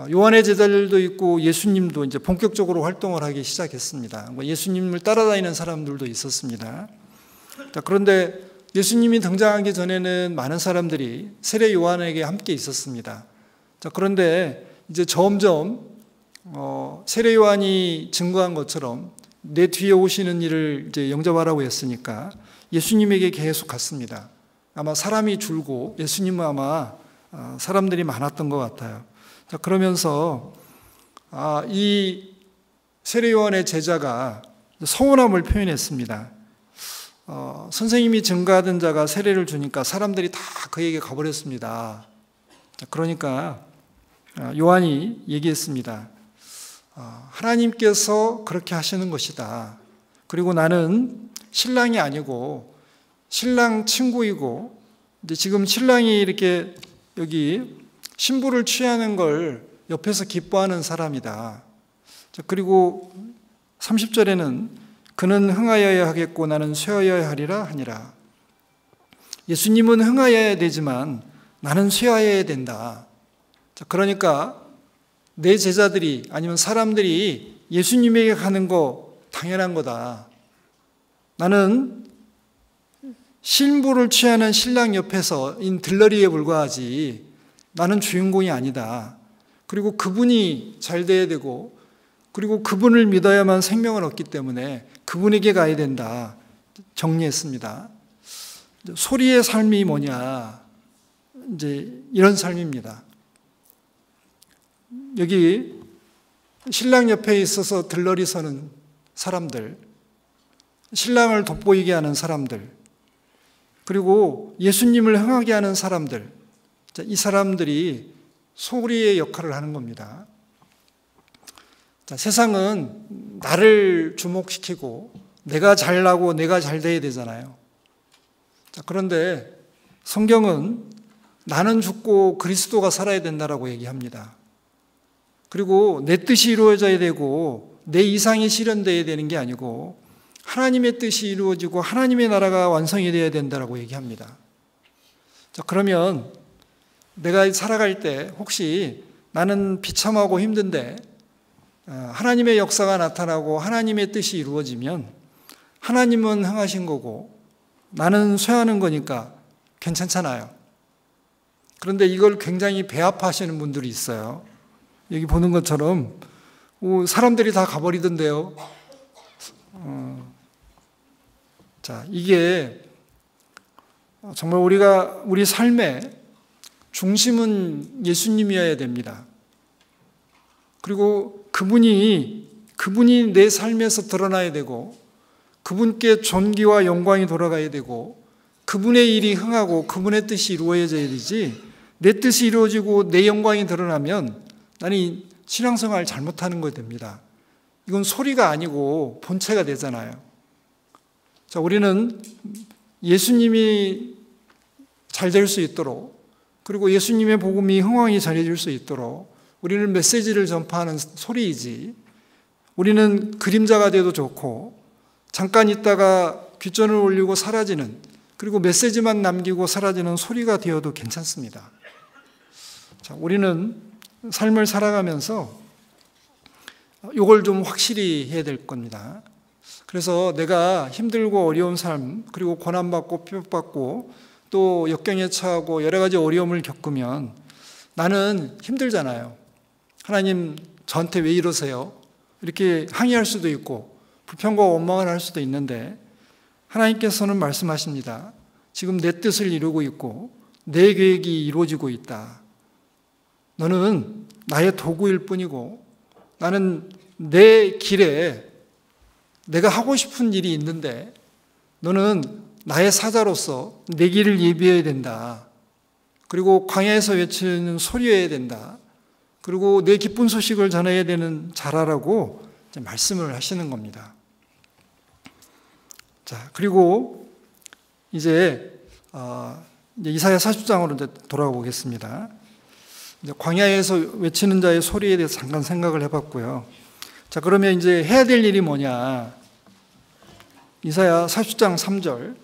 요한의 제자들도 있고 예수님도 이제 본격적으로 활동을 하기 시작했습니다. 예수님을 따라다니는 사람들도 있었습니다. 자, 그런데 예수님이 등장하기 전에는 많은 사람들이 세례 요한에게 함께 있었습니다. 자, 그런데 이제 점점 세례 요한이 증거한 것처럼 내 뒤에 오시는 이를 이제 영접하라고 했으니까 예수님에게 계속 갔습니다. 아마 사람이 줄고 예수님은 아마 사람들이 많았던 것 같아요. 자, 그러면서 이 세례 요한의 제자가 서운함을 표현했습니다. 선생님이 증거하던 자가 세례를 주니까 사람들이 다 그에게 가버렸습니다. 자, 그러니까 요한이 얘기했습니다. 하나님께서 그렇게 하시는 것이다. 그리고 나는 신랑이 아니고 신랑 친구이고 이제 지금 신랑이 이렇게 여기 신부를 취하는 걸 옆에서 기뻐하는 사람이다. 그리고 30절에는 그는 흥하여야 하겠고 나는 쇠하여야 하리라 하니라. 예수님은 흥하여야 되지만 나는 쇠하여야 된다. 그러니까 내 제자들이 아니면 사람들이 예수님에게 가는 거 당연한 거다. 나는 신부를 취하는 신랑 옆에서 들러리에 불과하지 나는 주인공이 아니다. 그리고 그분이 잘 돼야 되고 그리고 그분을 믿어야만 생명을 얻기 때문에 그분에게 가야 된다. 정리했습니다. 소리의 삶이 뭐냐? 이제 이런 삶입니다. 여기 신랑 옆에 있어서 들러리 서는 사람들, 신랑을 돋보이게 하는 사람들, 그리고 예수님을 흥하게 하는 사람들, 이 사람들이 소리의 역할을 하는 겁니다. 자, 세상은 나를 주목시키고 내가 잘나고 내가 잘 돼야 되잖아요. 자, 그런데 성경은 나는 죽고 그리스도가 살아야 된다라고 얘기합니다. 그리고 내 뜻이 이루어져야 되고 내 이상이 실현되어야 되는 게 아니고 하나님의 뜻이 이루어지고 하나님의 나라가 완성이 되어야 된다라고 얘기합니다. 자, 그러면 내가 살아갈 때 혹시 나는 비참하고 힘든데 하나님의 역사가 나타나고 하나님의 뜻이 이루어지면 하나님은 흥하신 거고 나는 쇠하는 거니까 괜찮잖아요. 그런데 이걸 굉장히 배합하시는 분들이 있어요. 여기 보는 것처럼 사람들이 다 가버리던데요. 자, 이게 정말 우리 삶의 중심은 예수님이어야 됩니다. 그리고 그분이 내 삶에서 드러나야 되고 그분께 존귀와 영광이 돌아가야 되고 그분의 일이 흥하고 그분의 뜻이 이루어져야 되지 내 뜻이 이루어지고 내 영광이 드러나면 나는 신앙생활 잘못하는 거 됩니다. 이건 소리가 아니고 본체가 되잖아요. 자, 우리는 예수님이 잘 될 수 있도록 그리고 예수님의 복음이 흥왕히 전해질 수 있도록 우리는 메시지를 전파하는 소리이지 우리는 그림자가 돼도 좋고 잠깐 있다가 귓전을 올리고 사라지는 그리고 메시지만 남기고 사라지는 소리가 되어도 괜찮습니다. 자, 우리는 삶을 살아가면서 이걸 좀 확실히 해야 될 겁니다. 그래서 내가 힘들고 어려운 삶 그리고 고난받고 핍박받고 또 역경에 처하고 여러 가지 어려움을 겪으면 나는 힘들잖아요. 하나님 저한테 왜 이러세요? 이렇게 항의할 수도 있고 불평과 원망을 할 수도 있는데 하나님께서는 말씀하십니다. 지금 내 뜻을 이루고 있고 내 계획이 이루어지고 있다. 너는 나의 도구일 뿐이고 나는 내 길에 내가 하고 싶은 일이 있는데 너는 나의 사자로서 내 길을 예비해야 된다. 그리고 광야에서 외치는 소리여야 된다. 그리고 내 기쁜 소식을 전해야 되는 자라라고 말씀을 하시는 겁니다. 자, 그리고 이제 이사야 40장으로 돌아가 보겠습니다. 광야에서 외치는 자의 소리에 대해서 잠깐 생각을 해봤고요. 자, 그러면 이제 해야 될 일이 뭐냐? 이사야 40장 3절.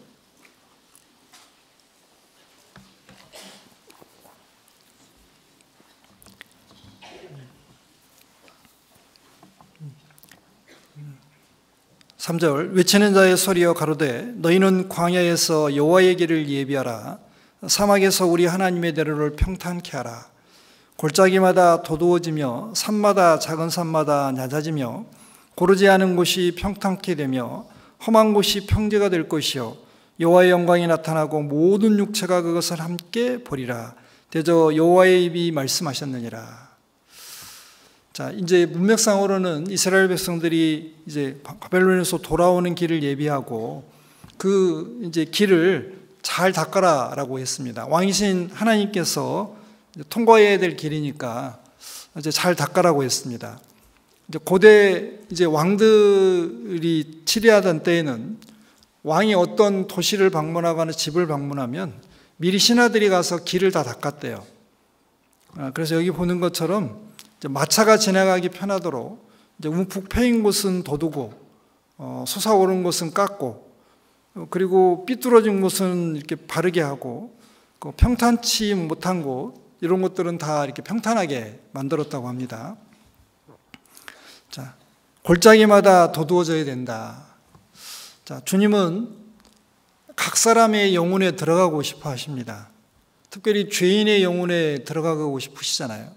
외치는 자의 소리여 가로되 너희는 광야에서 여호와의 길을 예비하라. 사막에서 우리 하나님의 대로를 평탄케 하라. 골짜기마다 도두어지며 산마다 작은 산마다 낮아지며 고르지 않은 곳이 평탄케 되며 험한 곳이 평지가 될 것이요 여호와의 영광이 나타나고 모든 육체가 그것을 함께 보리라. 대저 여호와의 입이 말씀하셨느니라. 자, 이제 문맥상으로는 이스라엘 백성들이 이제 바벨론에서 돌아오는 길을 예비하고 그 이제 길을 잘 닦아라라고 했습니다. 왕이신 하나님께서 통과해야 될 길이니까 이제 잘 닦아라고 했습니다. 이제 고대 이제 왕들이 치리하던 때에는 왕이 어떤 도시를 방문하거나 집을 방문하면 미리 신하들이 가서 길을 다 닦았대요. 그래서 여기 보는 것처럼 마차가 지나가기 편하도록 이제 움푹 패인 곳은 돋우고 솟아오른 곳은 깎고 그리고 삐뚤어진 곳은 이렇게 바르게 하고 평탄치 못한 곳 이런 것들은 다 이렇게 평탄하게 만들었다고 합니다. 자, 골짜기마다 도두어져야 된다. 자, 주님은 각 사람의 영혼에 들어가고 싶어 하십니다. 특별히 죄인의 영혼에 들어가고 싶으시잖아요.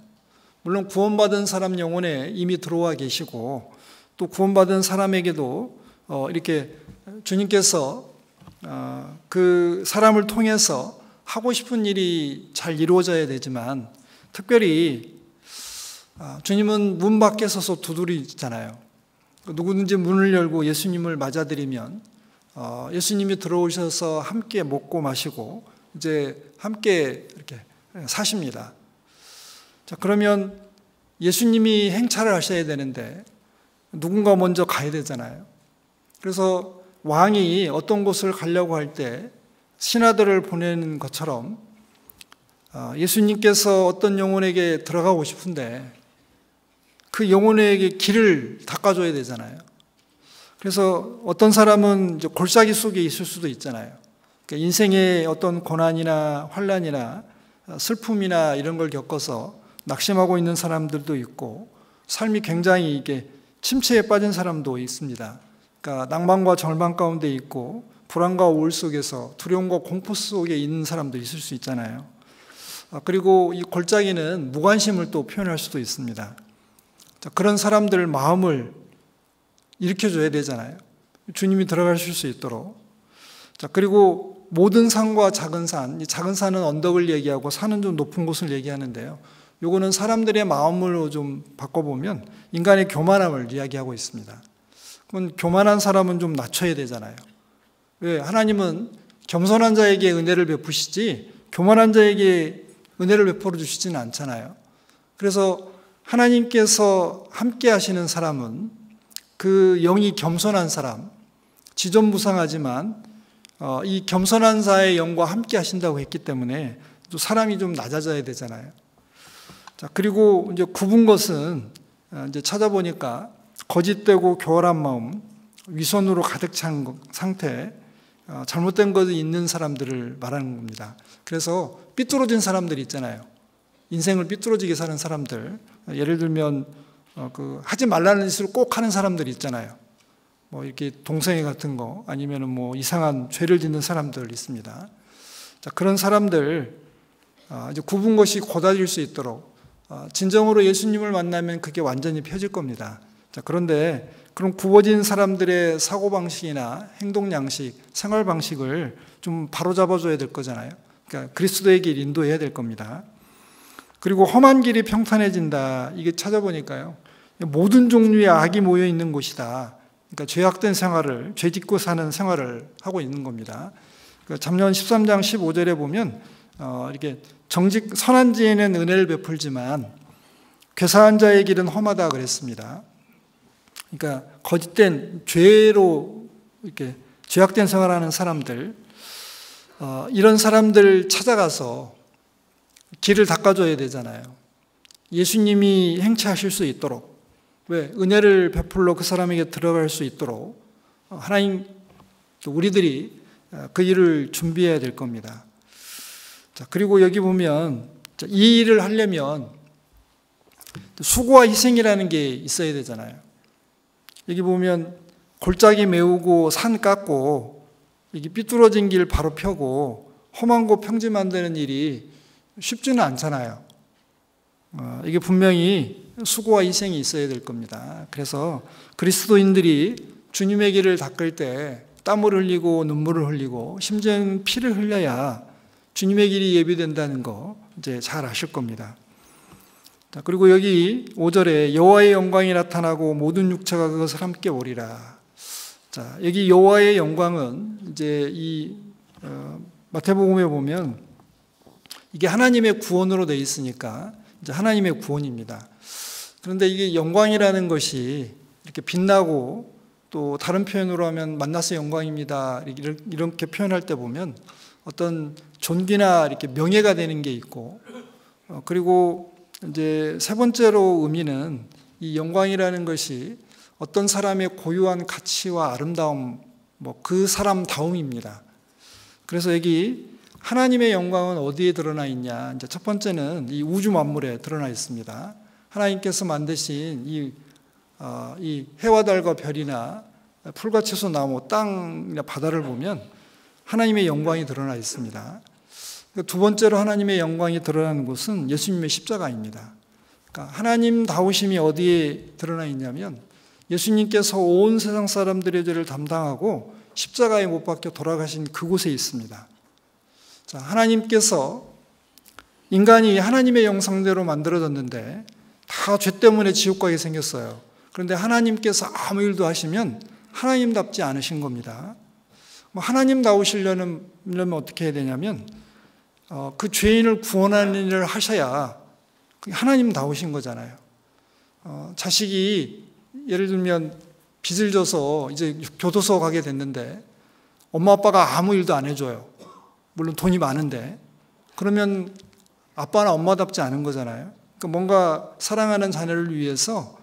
물론 구원받은 사람 영혼에 이미 들어와 계시고 또 구원받은 사람에게도 이렇게 주님께서 그 사람을 통해서 하고 싶은 일이 잘 이루어져야 되지만 특별히 주님은 문 밖에 서서 두드리잖아요. 누구든지 문을 열고 예수님을 맞아들이면 예수님이 들어오셔서 함께 먹고 마시고 이제 함께 이렇게 사십니다. 자, 그러면 예수님이 행차를 하셔야 되는데 누군가 먼저 가야 되잖아요. 그래서 왕이 어떤 곳을 가려고 할 때 신하들을 보내는 것처럼 예수님께서 어떤 영혼에게 들어가고 싶은데 그 영혼에게 길을 닦아줘야 되잖아요. 그래서 어떤 사람은 이제 골짜기 속에 있을 수도 있잖아요. 그러니까 인생의 어떤 고난이나 환난이나 슬픔이나 이런 걸 겪어서 낙심하고 있는 사람들도 있고 삶이 굉장히 이게 침체에 빠진 사람도 있습니다. 그러니까 낭만과 절망 가운데 있고 불안과 우울 속에서 두려움과 공포 속에 있는 사람도 있을 수 있잖아요. 그리고 이 골짜기는 무관심을 또 표현할 수도 있습니다. 자, 그런 사람들 마음을 일으켜줘야 되잖아요. 주님이 들어가실 수 있도록. 자, 그리고 모든 산과 작은 산, 이 작은 산은 언덕을 얘기하고 산은 좀 높은 곳을 얘기하는데요. 요거는 사람들의 마음으로 좀 바꿔보면 인간의 교만함을 이야기하고 있습니다. 그럼 교만한 사람은 좀 낮춰야 되잖아요. 왜? 하나님은 겸손한 자에게 은혜를 베푸시지 교만한 자에게 은혜를 베풀어 주시지는 않잖아요. 그래서 하나님께서 함께 하시는 사람은 그 영이 겸손한 사람, 지존무상하지만 이 겸손한 자의 영과 함께 하신다고 했기 때문에 또 사람이 좀 낮아져야 되잖아요. 자, 그리고 이제 굽은 것은 이제 찾아보니까 거짓되고 교활한 마음, 위선으로 가득 찬 상태, 잘못된 것이 있는 사람들을 말하는 겁니다. 그래서 삐뚤어진 사람들이 있잖아요. 인생을 삐뚤어지게 사는 사람들, 예를 들면 하지 말라는 짓을 꼭 하는 사람들이 있잖아요. 뭐 이렇게 동성애 같은 거 아니면은 뭐 이상한 죄를 짓는 사람들 있습니다. 자, 그런 사람들 이제 굽은 것이 곧아질 수 있도록 진정으로 예수님을 만나면 그게 완전히 펴질 겁니다. 자, 그런데 그런 굽어진 사람들의 사고방식이나 행동양식, 생활방식을 좀 바로잡아줘야 될 거잖아요. 그러니까 그리스도의 길 인도해야 될 겁니다. 그리고 험한 길이 평탄해진다. 이게 찾아보니까요, 모든 종류의 악이 모여 있는 곳이다. 그러니까 죄악된 생활을, 죄 짓고 사는 생활을 하고 있는 겁니다. 잠언 13장 15절에 보면 이렇게 정직 선한 지에는 은혜를 베풀지만 괴사한 자의 길은 험하다 그랬습니다. 그러니까 거짓된 죄로 이렇게 죄악된 생활하는 사람들, 이런 사람들 찾아가서 길을 닦아줘야 되잖아요. 예수님이 행차하실 수 있도록, 왜 은혜를 베풀러 그 사람에게 들어갈 수 있도록 하나님 또 우리들이 그 일을 준비해야 될 겁니다. 자, 그리고 여기 보면 이 일을 하려면 수고와 희생이라는 게 있어야 되잖아요. 여기 보면 골짜기 메우고 산 깎고 이게 삐뚤어진 길 바로 펴고 험한 곳 평지 만드는 일이 쉽지는 않잖아요. 이게 분명히 수고와 희생이 있어야 될 겁니다. 그래서 그리스도인들이 주님의 길을 닦을 때 땀을 흘리고 눈물을 흘리고 심지어는 피를 흘려야 주님의 길이 예비된다는 거 이제 잘 아실 겁니다. 그리고 여기 5절에 여호와의 영광이 나타나고 모든 육체가 그것을 함께 보리라. 자, 여기 여호와의 영광은 이제 이 마태복음에 보면 이게 하나님의 구원으로 되어 있으니까 이제 하나님의 구원입니다. 그런데 이게 영광이라는 것이 이렇게 빛나고 또 다른 표현으로 하면 만나서 영광입니다. 이렇게 표현할 때 보면 어떤 존귀나 이렇게 명예가 되는 게 있고, 그리고 이제 세 번째로 의미는 이 영광이라는 것이 어떤 사람의 고유한 가치와 아름다움, 그 사람다움입니다. 그래서 여기 하나님의 영광은 어디에 드러나 있냐? 이제 첫 번째는 이 우주 만물에 드러나 있습니다. 하나님께서 만드신 이 해와 달과 별이나 풀과 채소, 나무, 땅이나 바다를 보면 하나님의 영광이 드러나 있습니다. 두 번째로 하나님의 영광이 드러나는 곳은 예수님의 십자가입니다. 그러니까 하나님다우심이 어디에 드러나 있냐면 예수님께서 온 세상 사람들의 죄를 담당하고 십자가에 못 박혀 돌아가신 그곳에 있습니다. 자, 하나님께서 인간이 하나님의 형상대로 만들어졌는데 다 죄 때문에 지옥 가게 생겼어요. 그런데 하나님께서 아무 일도 하시면 하나님답지 않으신 겁니다. 하나님다우시려면 어떻게 해야 되냐면 그 죄인을 구원하는 일을 하셔야 하나님다우신 거잖아요. 자식이 예를 들면 빚을 져서 이제 교도소 가게 됐는데 엄마 아빠가 아무 일도 안 해줘요. 물론 돈이 많은데 그러면 아빠나 엄마답지 않은 거잖아요. 그러니까 뭔가 사랑하는 자녀를 위해서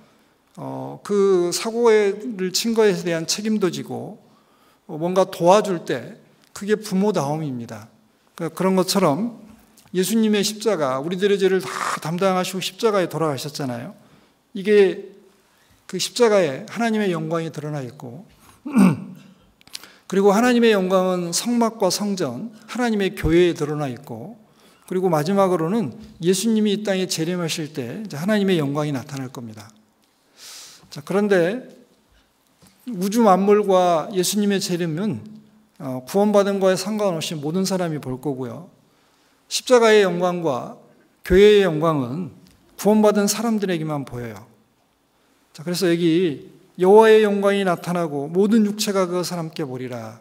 그 사고를 친 것에 대한 책임도 지고 뭔가 도와줄 때 그게 부모다움입니다. 그런 것처럼 예수님의 십자가, 우리들의 죄를 다 담당하시고 십자가에 돌아가셨잖아요. 이게 그 십자가에 하나님의 영광이 드러나 있고 그리고 하나님의 영광은 성막과 성전, 하나님의 교회에 드러나 있고 그리고 마지막으로는 예수님이 이 땅에 재림하실 때 하나님의 영광이 나타날 겁니다. 자, 그런데 우주 만물과 예수님의 재림은 구원받은 거에 상관없이 모든 사람이 볼 거고요. 십자가의 영광과 교회의 영광은 구원받은 사람들에게만 보여요. 자, 그래서 여기 여호와의 영광이 나타나고 모든 육체가 그것을 함께 보리라.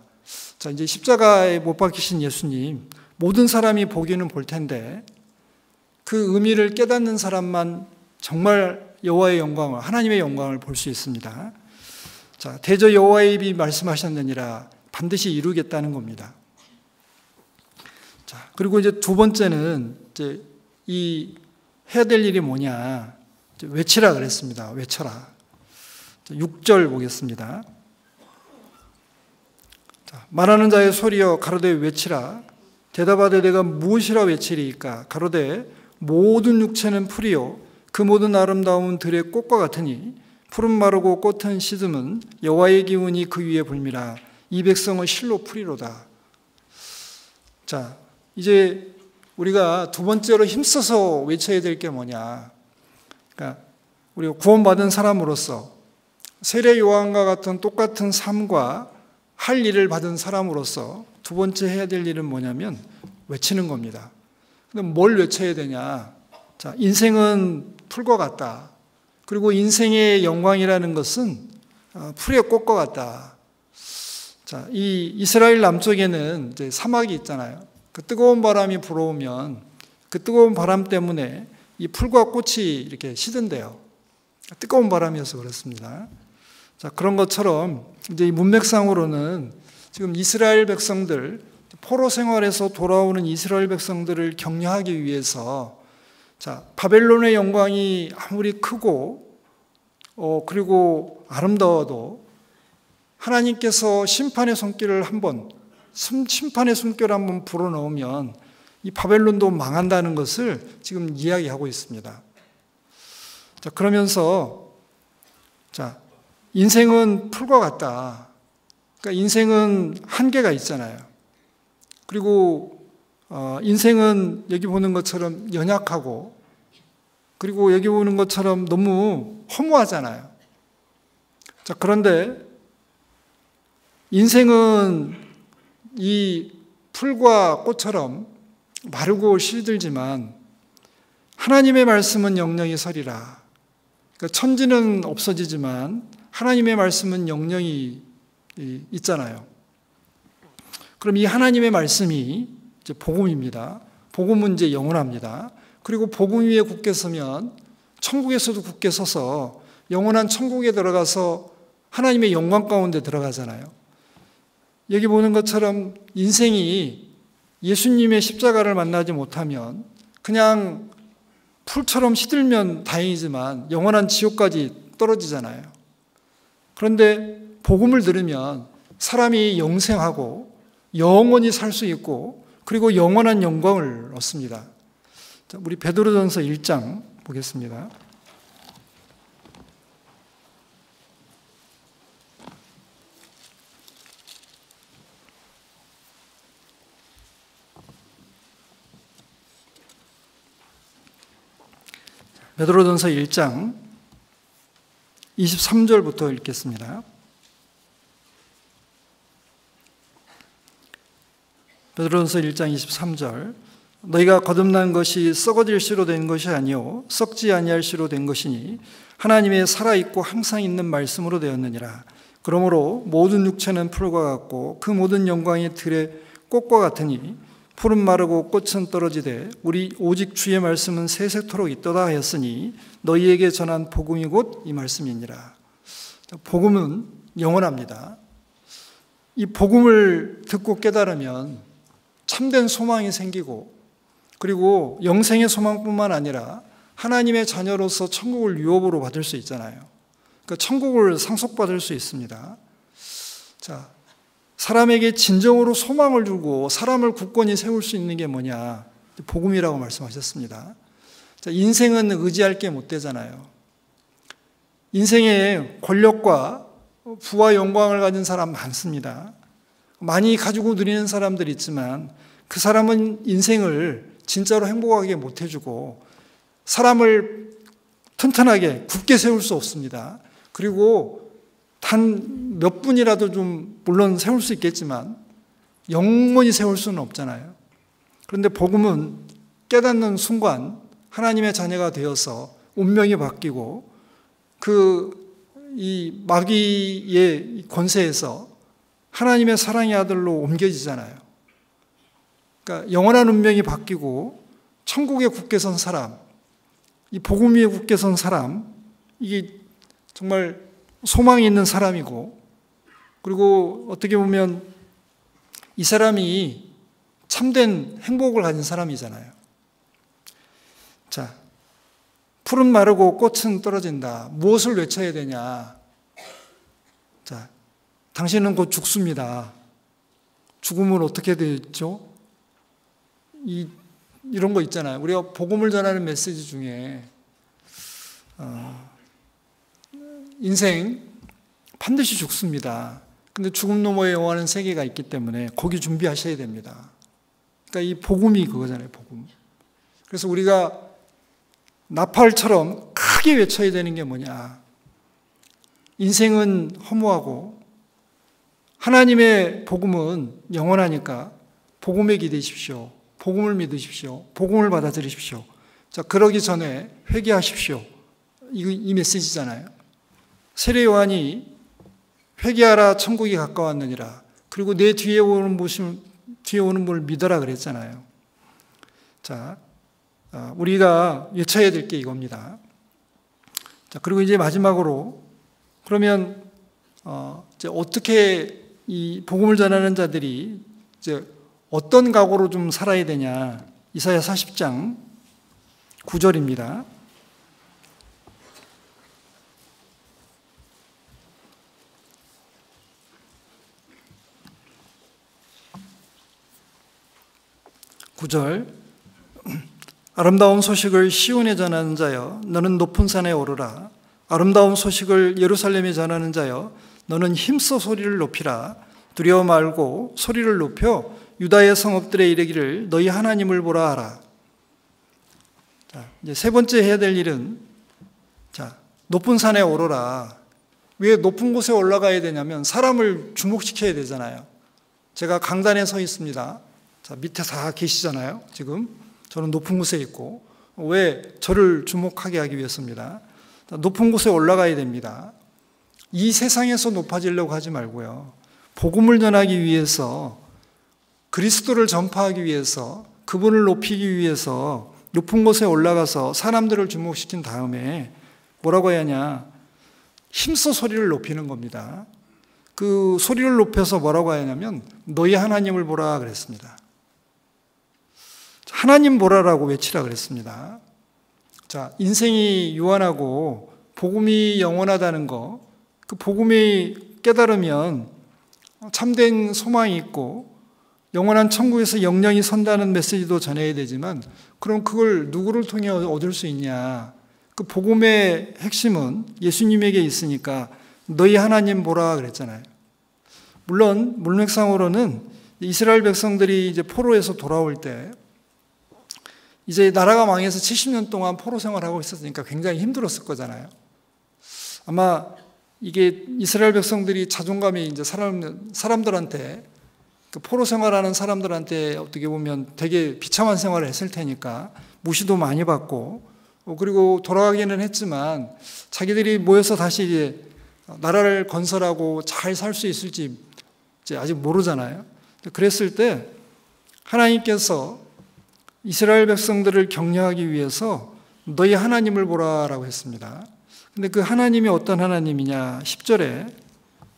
자, 이제 십자가에 못 박히신 예수님, 모든 사람이 보기는 볼 텐데 그 의미를 깨닫는 사람만 정말 여호와의 영광을, 하나님의 영광을 볼 수 있습니다. 자, 대저 여호와의 입이 말씀하셨느니라, 반드시 이루겠다는 겁니다. 자, 그리고 이제 두 번째는 이제 이 해야 될 일이 뭐냐? 외치라 그랬습니다. 외쳐라. 6절 보겠습니다. 자, 말하는 자의 소리여 가로되 외치라. 대답하되 내가 무엇이라 외치리이까? 가로되 모든 육체는 풀이요 그 모든 아름다움은 들의 꽃과 같으니 푸른 마르고 꽃은 시듬은 여호와의 기운이 그 위에 불미라. 이 백성은 실로 풀이로다. 자, 이제 우리가 두 번째로 힘써서 외쳐야 될 게 뭐냐? 그러니까 우리가 구원받은 사람으로서 세례 요한과 같은 똑같은 삶과 할 일을 받은 사람으로서 두 번째 해야 될 일은 뭐냐면 외치는 겁니다. 근데 뭘 외쳐야 되냐? 자, 인생은 풀과 같다. 그리고 인생의 영광이라는 것은 풀의 꽃과 같다. 자, 이 이스라엘 남쪽에는 이제 사막이 있잖아요. 그 뜨거운 바람이 불어오면 그 뜨거운 바람 때문에 이 풀과 꽃이 이렇게 시든대요. 뜨거운 바람이어서 그렇습니다. 자, 그런 것처럼 이제 이 문맥상으로는 지금 이스라엘 백성들, 포로 생활에서 돌아오는 이스라엘 백성들을 격려하기 위해서 자, 바벨론의 영광이 아무리 크고 그리고 아름다워도 하나님께서 심판의 손길을 한번 불어넣으면 이 바벨론도 망한다는 것을 지금 이야기하고 있습니다. 자, 그러면서 자, 인생은 풀과 같다. 그러니까 인생은 한계가 있잖아요. 그리고 인생은 여기 보는 것처럼 연약하고 그리고 여기 보는 것처럼 너무 허무하잖아요. 자, 그런데 인생은 이 풀과 꽃처럼 마르고 시들지만 하나님의 말씀은 영영이 서리라. 그러니까 천지는 없어지지만 하나님의 말씀은 영영이 있잖아요. 그럼 이 하나님의 말씀이 이제 복음입니다. 복음은 이제 영원합니다. 그리고 복음 위에 굳게 서면 천국에서도 굳게 서서 영원한 천국에 들어가서 하나님의 영광 가운데 들어가잖아요. 여기 보는 것처럼 인생이 예수님의 십자가를 만나지 못하면 그냥 풀처럼 시들면 다행이지만 영원한 지옥까지 떨어지잖아요. 그런데 복음을 들으면 사람이 영생하고 영원히 살 수 있고 그리고 영원한 영광을 얻습니다. 자, 우리 베드로전서 1장 보겠습니다. 베드로전서 1장 23절부터 읽겠습니다. 베드로전서 1장 23절 너희가 거듭난 것이 썩어질 씨로 된 것이 아니요 썩지 아니할 씨로 된 것이니 하나님의 살아있고 항상 있는 말씀으로 되었느니라. 그러므로 모든 육체는 풀과 같고 그 모든 영광이 들의 꽃과 같으니 풀은 마르고 꽃은 떨어지되 우리 오직 주의 말씀은 세세토록 있도다 하였으니 너희에게 전한 복음이 곧 이 말씀이니라. 복음은 영원합니다. 이 복음을 듣고 깨달으면 참된 소망이 생기고 그리고 영생의 소망뿐만 아니라 하나님의 자녀로서 천국을 유업으로 받을 수 있잖아요. 그러니까 천국을 상속받을 수 있습니다. 자, 사람에게 진정으로 소망을 주고 사람을 굳건히 세울 수 있는 게 뭐냐? 복음이라고 말씀하셨습니다. 자, 인생은 의지할 게 못 되잖아요. 인생에 권력과 부와 영광을 가진 사람 많습니다. 많이 가지고 누리는 사람들이 있지만 그 사람은 인생을 진짜로 행복하게 못 해주고 사람을 튼튼하게 굳게 세울 수 없습니다. 그리고 단 몇 분이라도 좀 물론 세울 수 있겠지만 영원히 세울 수는 없잖아요. 그런데 복음은 깨닫는 순간 하나님의 자녀가 되어서 운명이 바뀌고 이 마귀의 권세에서 하나님의 사랑의 아들로 옮겨지잖아요. 그러니까 영원한 운명이 바뀌고 천국에 굳게 선 사람, 이 복음 위에 굳게 선 사람, 이게 정말 소망이 있는 사람이고 그리고 어떻게 보면 이 사람이 참된 행복을 가진 사람이잖아요. 자, 풀은 마르고 꽃은 떨어진다. 무엇을 외쳐야 되냐? 자, 당신은 곧 죽습니다. 죽음은 어떻게 되죠? 이런 거 있잖아요. 우리가 복음을 전하는 메시지 중에 인생 반드시 죽습니다. 근데 죽음 너머에 영원한 세계가 있기 때문에 거기 준비하셔야 됩니다. 그러니까 이 복음이 그거잖아요, 복음. 그래서 우리가 나팔처럼 크게 외쳐야 되는 게 뭐냐? 인생은 허무하고 하나님의 복음은 영원하니까 복음에 기대십시오. 복음을 믿으십시오. 복음을 받아들이십시오. 자, 그러기 전에 회개하십시오. 이 메시지잖아요. 세례 요한이 회개하라 천국이 가까웠느니라. 그리고 내 뒤에 오는 분을 믿어라 그랬잖아요. 자, 우리가 외쳐야 될 게 이겁니다. 자, 그리고 이제 마지막으로 그러면 이제 어떻게 이 복음을 전하는 자들이 이제 어떤 각오로 좀 살아야 되냐? 이사야 40장 9절입니다. 아름다운 소식을 시온에 전하는 자여 너는 높은 산에 오르라. 아름다운 소식을 예루살렘에 전하는 자여 너는 힘써 소리를 높이라. 두려워 말고 소리를 높여 유다의 성읍들에 이르기를 너희 하나님을 보라 하라. 자, 이제 세 번째 해야 될 일은 자, 높은 산에 오르라. 왜 높은 곳에 올라가야 되냐면 사람을 주목시켜야 되잖아요. 제가 강단에 서 있습니다. 자, 밑에 다 계시잖아요. 지금 저는 높은 곳에 있고 왜 저를 주목하게 하기 위해서입니다. 높은 곳에 올라가야 됩니다. 이 세상에서 높아지려고 하지 말고요. 복음을 전하기 위해서 그리스도를 전파하기 위해서 그분을 높이기 위해서 높은 곳에 올라가서 사람들을 주목시킨 다음에 뭐라고 해야 하냐? 힘써 소리를 높이는 겁니다. 그 소리를 높여서 뭐라고 하냐면 너희 하나님을 보라 그랬습니다. 하나님 보라라고 외치라 그랬습니다. 자, 인생이 유한하고 복음이 영원하다는 거, 그 복음이 깨달으면 참된 소망이 있고 영원한 천국에서 영영이 선다는 메시지도 전해야 되지만 그럼 그걸 누구를 통해 얻을 수 있냐? 그 복음의 핵심은 예수님에게 있으니까 너희 하나님 보라 그랬잖아요. 물론 문맥상으로는 이스라엘 백성들이 이제 포로에서 돌아올 때 이제 나라가 망해서 70년 동안 포로 생활하고 있었으니까 굉장히 힘들었을 거잖아요. 아마 이게 이스라엘 백성들이 자존감이 이제 사람들한테 그 포로 생활하는 사람들한테 어떻게 보면 되게 비참한 생활을 했을 테니까 무시도 많이 받고 그리고 돌아가기는 했지만 자기들이 모여서 다시 이제 나라를 건설하고 잘 살 수 있을지 이제 아직 모르잖아요. 그랬을 때 하나님께서 이스라엘 백성들을 격려하기 위해서 너희 하나님을 보라라고 했습니다. 근데 그 하나님이 어떤 하나님이냐? 10절에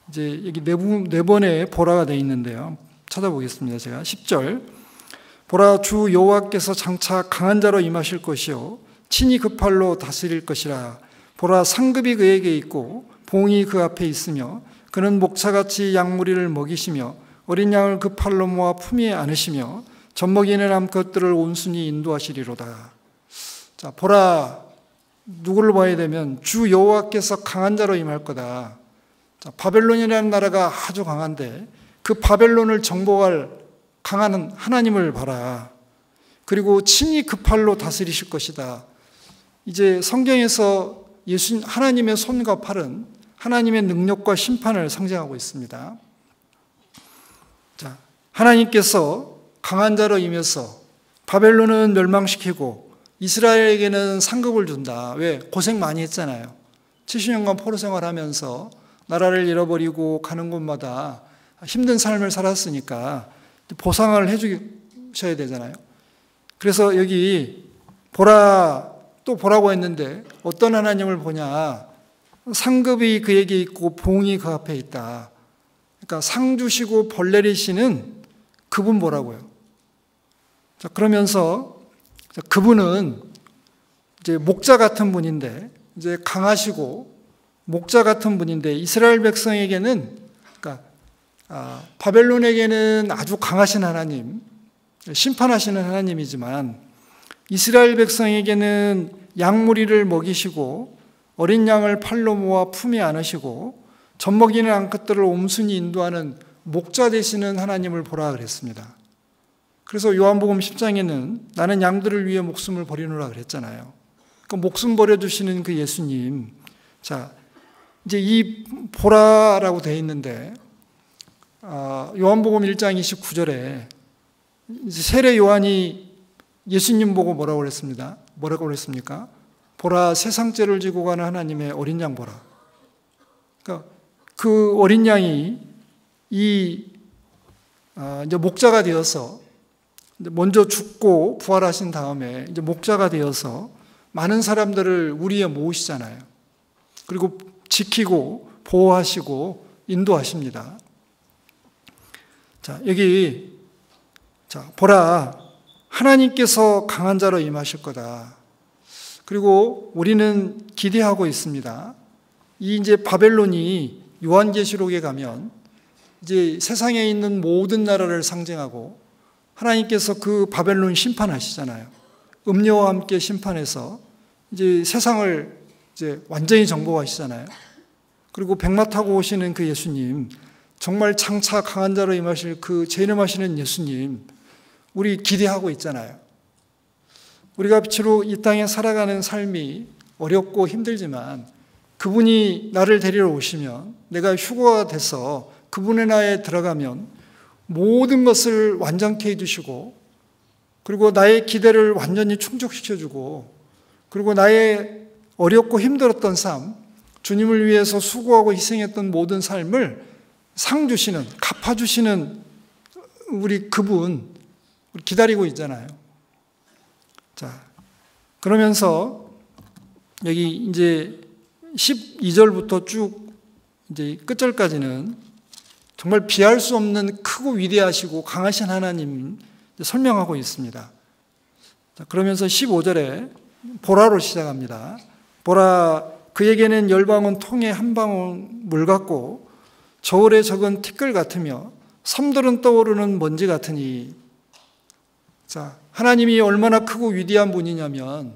이제 여기 네 번의 보라가 되어 있는데요. 찾아보겠습니다. 제가 10절. 보라 주 여호와께서 장차 강한 자로 임하실 것이요 친히 그 팔로 다스릴 것이라. 보라 상급이 그에게 있고 봉이 그 앞에 있으며 그는 목차같이 양무리를 먹이시며 어린 양을 그 팔로 모아 품에 안으시며 젖먹이는 암컷들을 온순히 인도하시리로다. 자, 보라 누구를 봐야 되면 주 여호와께서 강한 자로 임할 거다. 자, 바벨론이라는 나라가 아주 강한데 그 바벨론을 정복할 강한 하나님을 봐라. 그리고 친히 그 팔로 다스리실 것이다. 이제 성경에서 하나님의 손과 팔은 하나님의 능력과 심판을 상징하고 있습니다. 자, 하나님께서 강한 자로 임해서 바벨론은 멸망시키고 이스라엘에게는 상급을 준다. 왜? 고생 많이 했잖아요. 70년간 포로 생활하면서 나라를 잃어버리고 가는 곳마다 힘든 삶을 살았으니까 보상을 해주셔야 되잖아요. 그래서 여기 보라 또 보라고 했는데 어떤 하나님을 보냐? 상급이 그에게 있고 봉이 그 앞에 있다. 그러니까 상 주시고 벌 내리시는 그분 보라고요. 자, 그러면서 그분은 이제 목자 같은 분인데 이제 강하시고 목자 같은 분인데 이스라엘 백성에게는 그러니까 바벨론에게는 아주 강하신 하나님, 심판하시는 하나님이지만 이스라엘 백성에게는 양무리를 먹이시고 어린 양을 팔로 모아 품에 안으시고 젖먹이는 암컷들을 온순히 인도하는 목자 되시는 하나님을 보라 그랬습니다. 그래서 요한복음 10장에는 나는 양들을 위해 목숨을 버리노라 그랬잖아요. 그 목숨 버려주시는 그 예수님. 자, 이제 이 보라라고 되어 있는데 요한복음 1장 29절에 세례 요한이 예수님 보고 뭐라고 그랬습니다. 뭐라고 그랬습니까? 보라, 세상 죄를 지고 가는 하나님의 어린 양 보라. 그러니까 그 어린 양이 이제 목자가 되어서 먼저 죽고 부활하신 다음에 이제 목자가 되어서 많은 사람들을 우리에 모으시잖아요. 그리고 지키고 보호하시고 인도하십니다. 자, 여기 보라, 하나님께서 강한 자로 임하실 거다. 그리고 우리는 기대하고 있습니다. 이 이제 바벨론이 요한계시록에 가면 이제 세상에 있는 모든 나라를 상징하고 하나님께서 그 바벨론 심판하시잖아요. 음녀와 함께 심판해서 이제 세상을 이제 완전히 정복하시잖아요. 그리고 백마 타고 오시는 그 예수님, 정말 장차 강한 자로 임하실 그 재림하시는 예수님, 우리 기대하고 있잖아요. 우리가 빛으로 이 땅에 살아가는 삶이 어렵고 힘들지만 그분이 나를 데리러 오시면, 내가 휴거가 돼서 그분의 나라에 들어가면 모든 것을 완전케 해주시고, 그리고 나의 기대를 완전히 충족시켜주고, 그리고 나의 어렵고 힘들었던 삶, 주님을 위해서 수고하고 희생했던 모든 삶을 상 주시는, 갚아주시는 우리 그분 기다리고 있잖아요. 자, 그러면서 여기 이제 12절부터 쭉 이제 끝절까지는 정말 비할 수 없는 크고 위대하시고 강하신 하나님 설명하고 있습니다. 자, 그러면서 15절에 보라로 시작합니다. 보라, 그에게는 열방은 통에 한 방울 물 같고 저울에 적은 티끌 같으며 섬들은 떠오르는 먼지 같으니. 자, 하나님이 얼마나 크고 위대한 분이냐면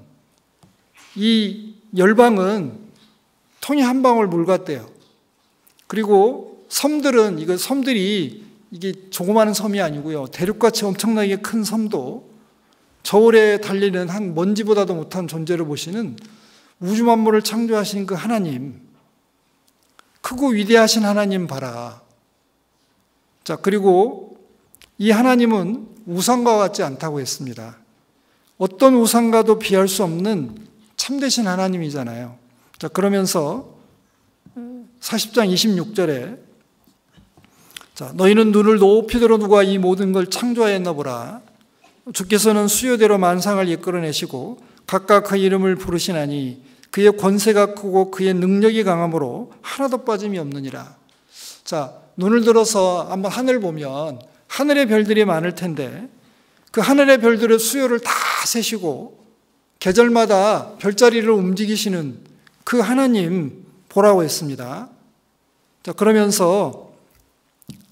이 열방은 통에 한 방울 물 같대요. 그리고 섬들은, 섬들이 이게 조그마한 섬이 아니고요, 대륙같이 엄청나게 큰 섬도 저울에 달리는 한 먼지보다도 못한 존재로 보시는 우주 만물을 창조하신 그 하나님, 크고 위대하신 하나님 봐라. 자, 그리고 이 하나님은 우상과 같지 않다고 했습니다. 어떤 우상과도 비할 수 없는 참되신 하나님이잖아요. 자, 그러면서 40장 26절에 자, 너희는 눈을 높이 들어 누가 이 모든 걸 창조하였나 보라. 주께서는 수요대로 만상을 이끌어내시고 각각 그 이름을 부르시나니 그의 권세가 크고 그의 능력이 강함으로 하나도 빠짐이 없느니라. 자, 눈을 들어서 한번 하늘 보면 하늘의 별들이 많을 텐데 그 하늘의 별들의 수요를 다 세시고 계절마다 별자리를 움직이시는 그 하나님 보라고 했습니다. 자, 그러면서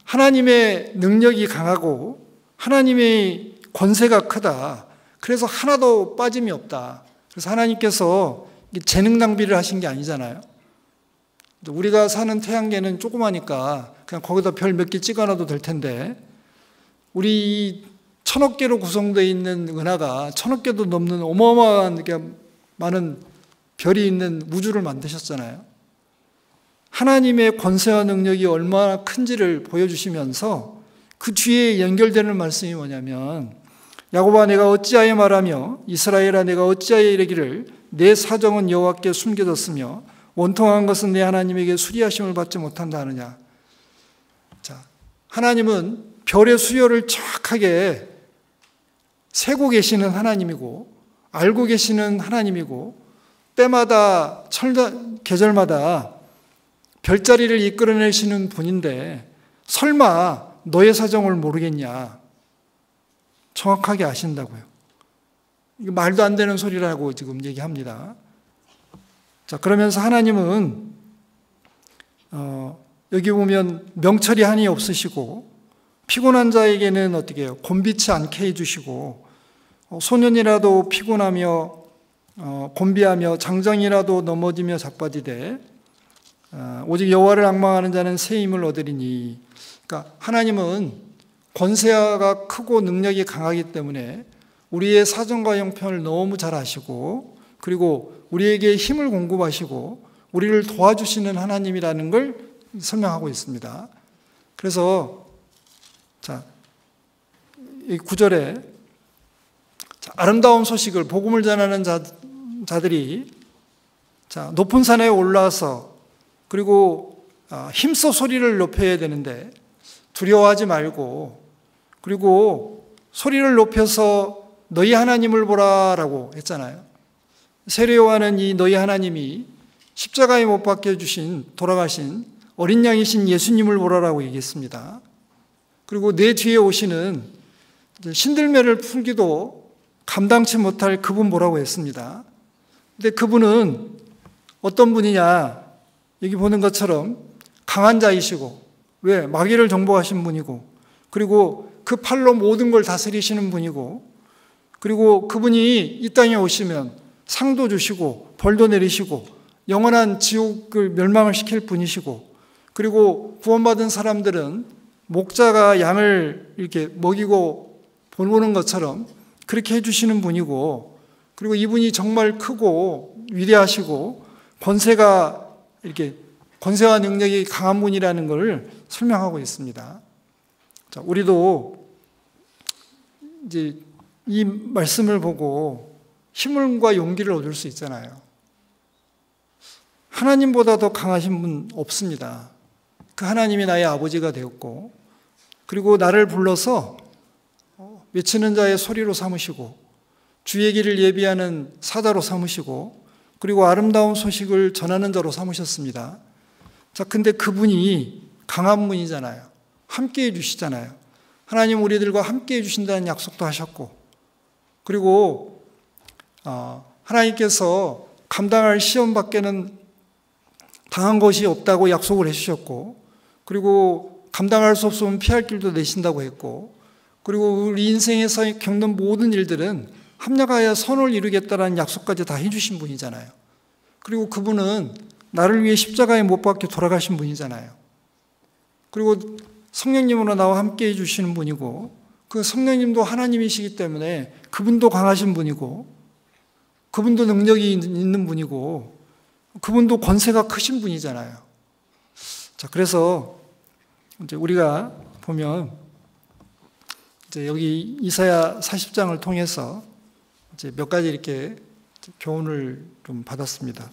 하나님의 능력이 강하고 하나님의 권세가 크다. 그래서 하나도 빠짐이 없다. 그래서 하나님께서 재능 낭비를 하신 게 아니잖아요. 우리가 사는 태양계는 조그마니까 그냥 거기다 별 몇 개 찍어놔도 될 텐데 우리 1000억 개로 구성되어 있는 은하가 1000억 개도 넘는 어마어마한 많은 별이 있는 우주를 만드셨잖아요. 하나님의 권세와 능력이 얼마나 큰지를 보여주시면서 그 뒤에 연결되는 말씀이 뭐냐면 야곱아 내가 어찌하여 말하며 이스라엘아 내가 어찌하여 이르기를 내 사정은 여호와께 숨겨졌으며 원통한 것은 내 하나님에게 수리하심을 받지 못한다 하느냐. 자, 하나님은 별의 수요를 정확하게 세고 계시는 하나님이고 알고 계시는 하나님이고 때마다 계절마다 별자리를 이끌어내시는 분인데 설마 너의 사정을 모르겠냐. 정확하게 아신다고요. 이거 말도 안 되는 소리라고 지금 얘기합니다. 자, 그러면서 하나님은 여기 보면 명철이 한이 없으시고 피곤한 자에게는 어떻게 해요? 곤비치 않게 해주시고 소년이라도 피곤하며 곤비하며 장정이라도 넘어지며 자빠지되 오직 여호와를 앙망하는 자는 새 힘을 얻으리니. 그러니까 하나님은 권세가 크고 능력이 강하기 때문에 우리의 사정과 형편을 너무 잘 아시고 그리고 우리에게 힘을 공급하시고 우리를 도와주시는 하나님이라는 걸 설명하고 있습니다. 그래서 자, 이 9절에 아름다운 소식을, 복음을 전하는 자들이 높은 산에 올라와서 그리고 힘써 소리를 높여야 되는데 두려워하지 말고, 그리고 소리를 높여서 너희 하나님을 보라라고 했잖아요. 세례 요한은 이 너희 하나님이 십자가에 못 박혀 주신, 돌아가신 어린 양이신 예수님을 보라라고 얘기했습니다. 그리고 내 뒤에 오시는 신들매를 풀기도 감당치 못할 그분 보라고 했습니다. 근데 그분은 어떤 분이냐? 여기 보는 것처럼 강한 자이시고, 왜? 마귀를 정복하신 분이고, 그리고 그 팔로 모든 걸 다스리시는 분이고, 그리고 그분이 이 땅에 오시면 상도 주시고 벌도 내리시고 영원한 지옥을 멸망을 시킬 분이시고, 그리고 구원받은 사람들은 목자가 양을 이렇게 먹이고 보는 것처럼 그렇게 해주시는 분이고, 그리고 이분이 정말 크고 위대하시고 권세와 능력이 강한 분이라는 것을 설명하고 있습니다. 자, 우리도 이제 이 말씀을 보고 힘과 용기를 얻을 수 있잖아요. 하나님보다 더 강하신 분 없습니다. 그 하나님이 나의 아버지가 되었고, 그리고 나를 불러서 외치는 자의 소리로 삼으시고, 주의 길을 예비하는 사자로 삼으시고, 그리고 아름다운 소식을 전하는 자로 삼으셨습니다. 자, 근데 그분이 강한 분이잖아요. 함께 해주시잖아요. 하나님 우리들과 함께 해주신다는 약속도 하셨고, 그리고 하나님께서 감당할 시험 밖에는 당한 것이 없다고 약속을 해주셨고, 그리고 감당할 수 없으면 피할 길도 내신다고 했고, 그리고 우리 인생에서 겪는 모든 일들은 합력하여 선을 이루겠다라는 약속까지 다 해주신 분이잖아요. 그리고 그분은 나를 위해 십자가에 못 박혀 돌아가신 분이잖아요. 그리고 성령님으로 나와 함께 해주시는 분이고, 그 성령님도 하나님이시기 때문에 그분도 강하신 분이고, 그분도 능력이 있는 분이고, 그분도 권세가 크신 분이잖아요. 자, 그래서 이제 우리가 보면 이제 여기 이사야 40장을 통해서 이제 몇 가지 이렇게 교훈을 좀 받았습니다.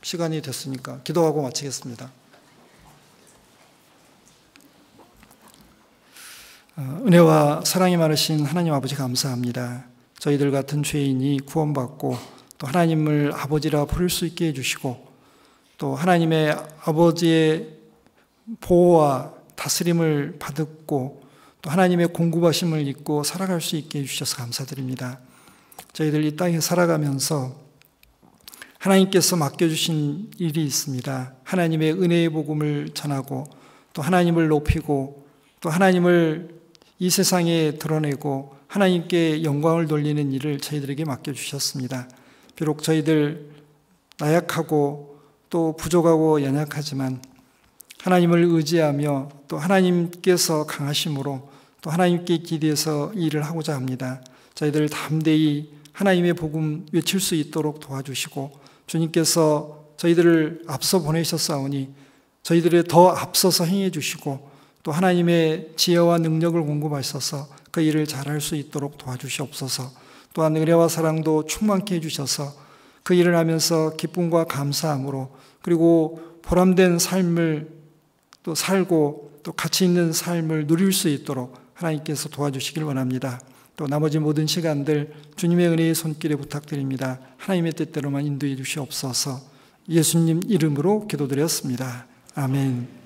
시간이 됐으니까 기도하고 마치겠습니다. 은혜와 사랑이 많으신 하나님 아버지 감사합니다. 저희들 같은 죄인이 구원받고 또 하나님을 아버지라 부를 수 있게 해주시고, 또 하나님의 아버지의 보호와 다스림을 받고 또 하나님의 공급하심을 입고 살아갈 수 있게 해주셔서 감사드립니다. 저희들 이 땅에 살아가면서 하나님께서 맡겨주신 일이 있습니다. 하나님의 은혜의 복음을 전하고 또 하나님을 높이고 또 하나님을 이 세상에 드러내고 하나님께 영광을 돌리는 일을 저희들에게 맡겨주셨습니다. 비록 저희들 나약하고 또 부족하고 연약하지만 하나님을 의지하며 또 하나님께서 강하심으로 또 하나님께 기대해서 일을 하고자 합니다. 저희들 담대히 하나님의 복음 외칠 수 있도록 도와주시고, 주님께서 저희들을 앞서 보내셨사오니 저희들을 더 앞서서 행해 주시고 또 하나님의 지혜와 능력을 공급하셔서 그 일을 잘할 수 있도록 도와주시옵소서. 또한 은혜와 사랑도 충만케 해주셔서 그 일을 하면서 기쁨과 감사함으로, 그리고 보람된 삶을 또 살고 또 가치 있는 삶을 누릴 수 있도록 하나님께서 도와주시길 원합니다. 또 나머지 모든 시간들 주님의 은혜의 손길에 부탁드립니다. 하나님의 뜻대로만 인도해 주시옵소서. 예수님 이름으로 기도드렸습니다. 아멘.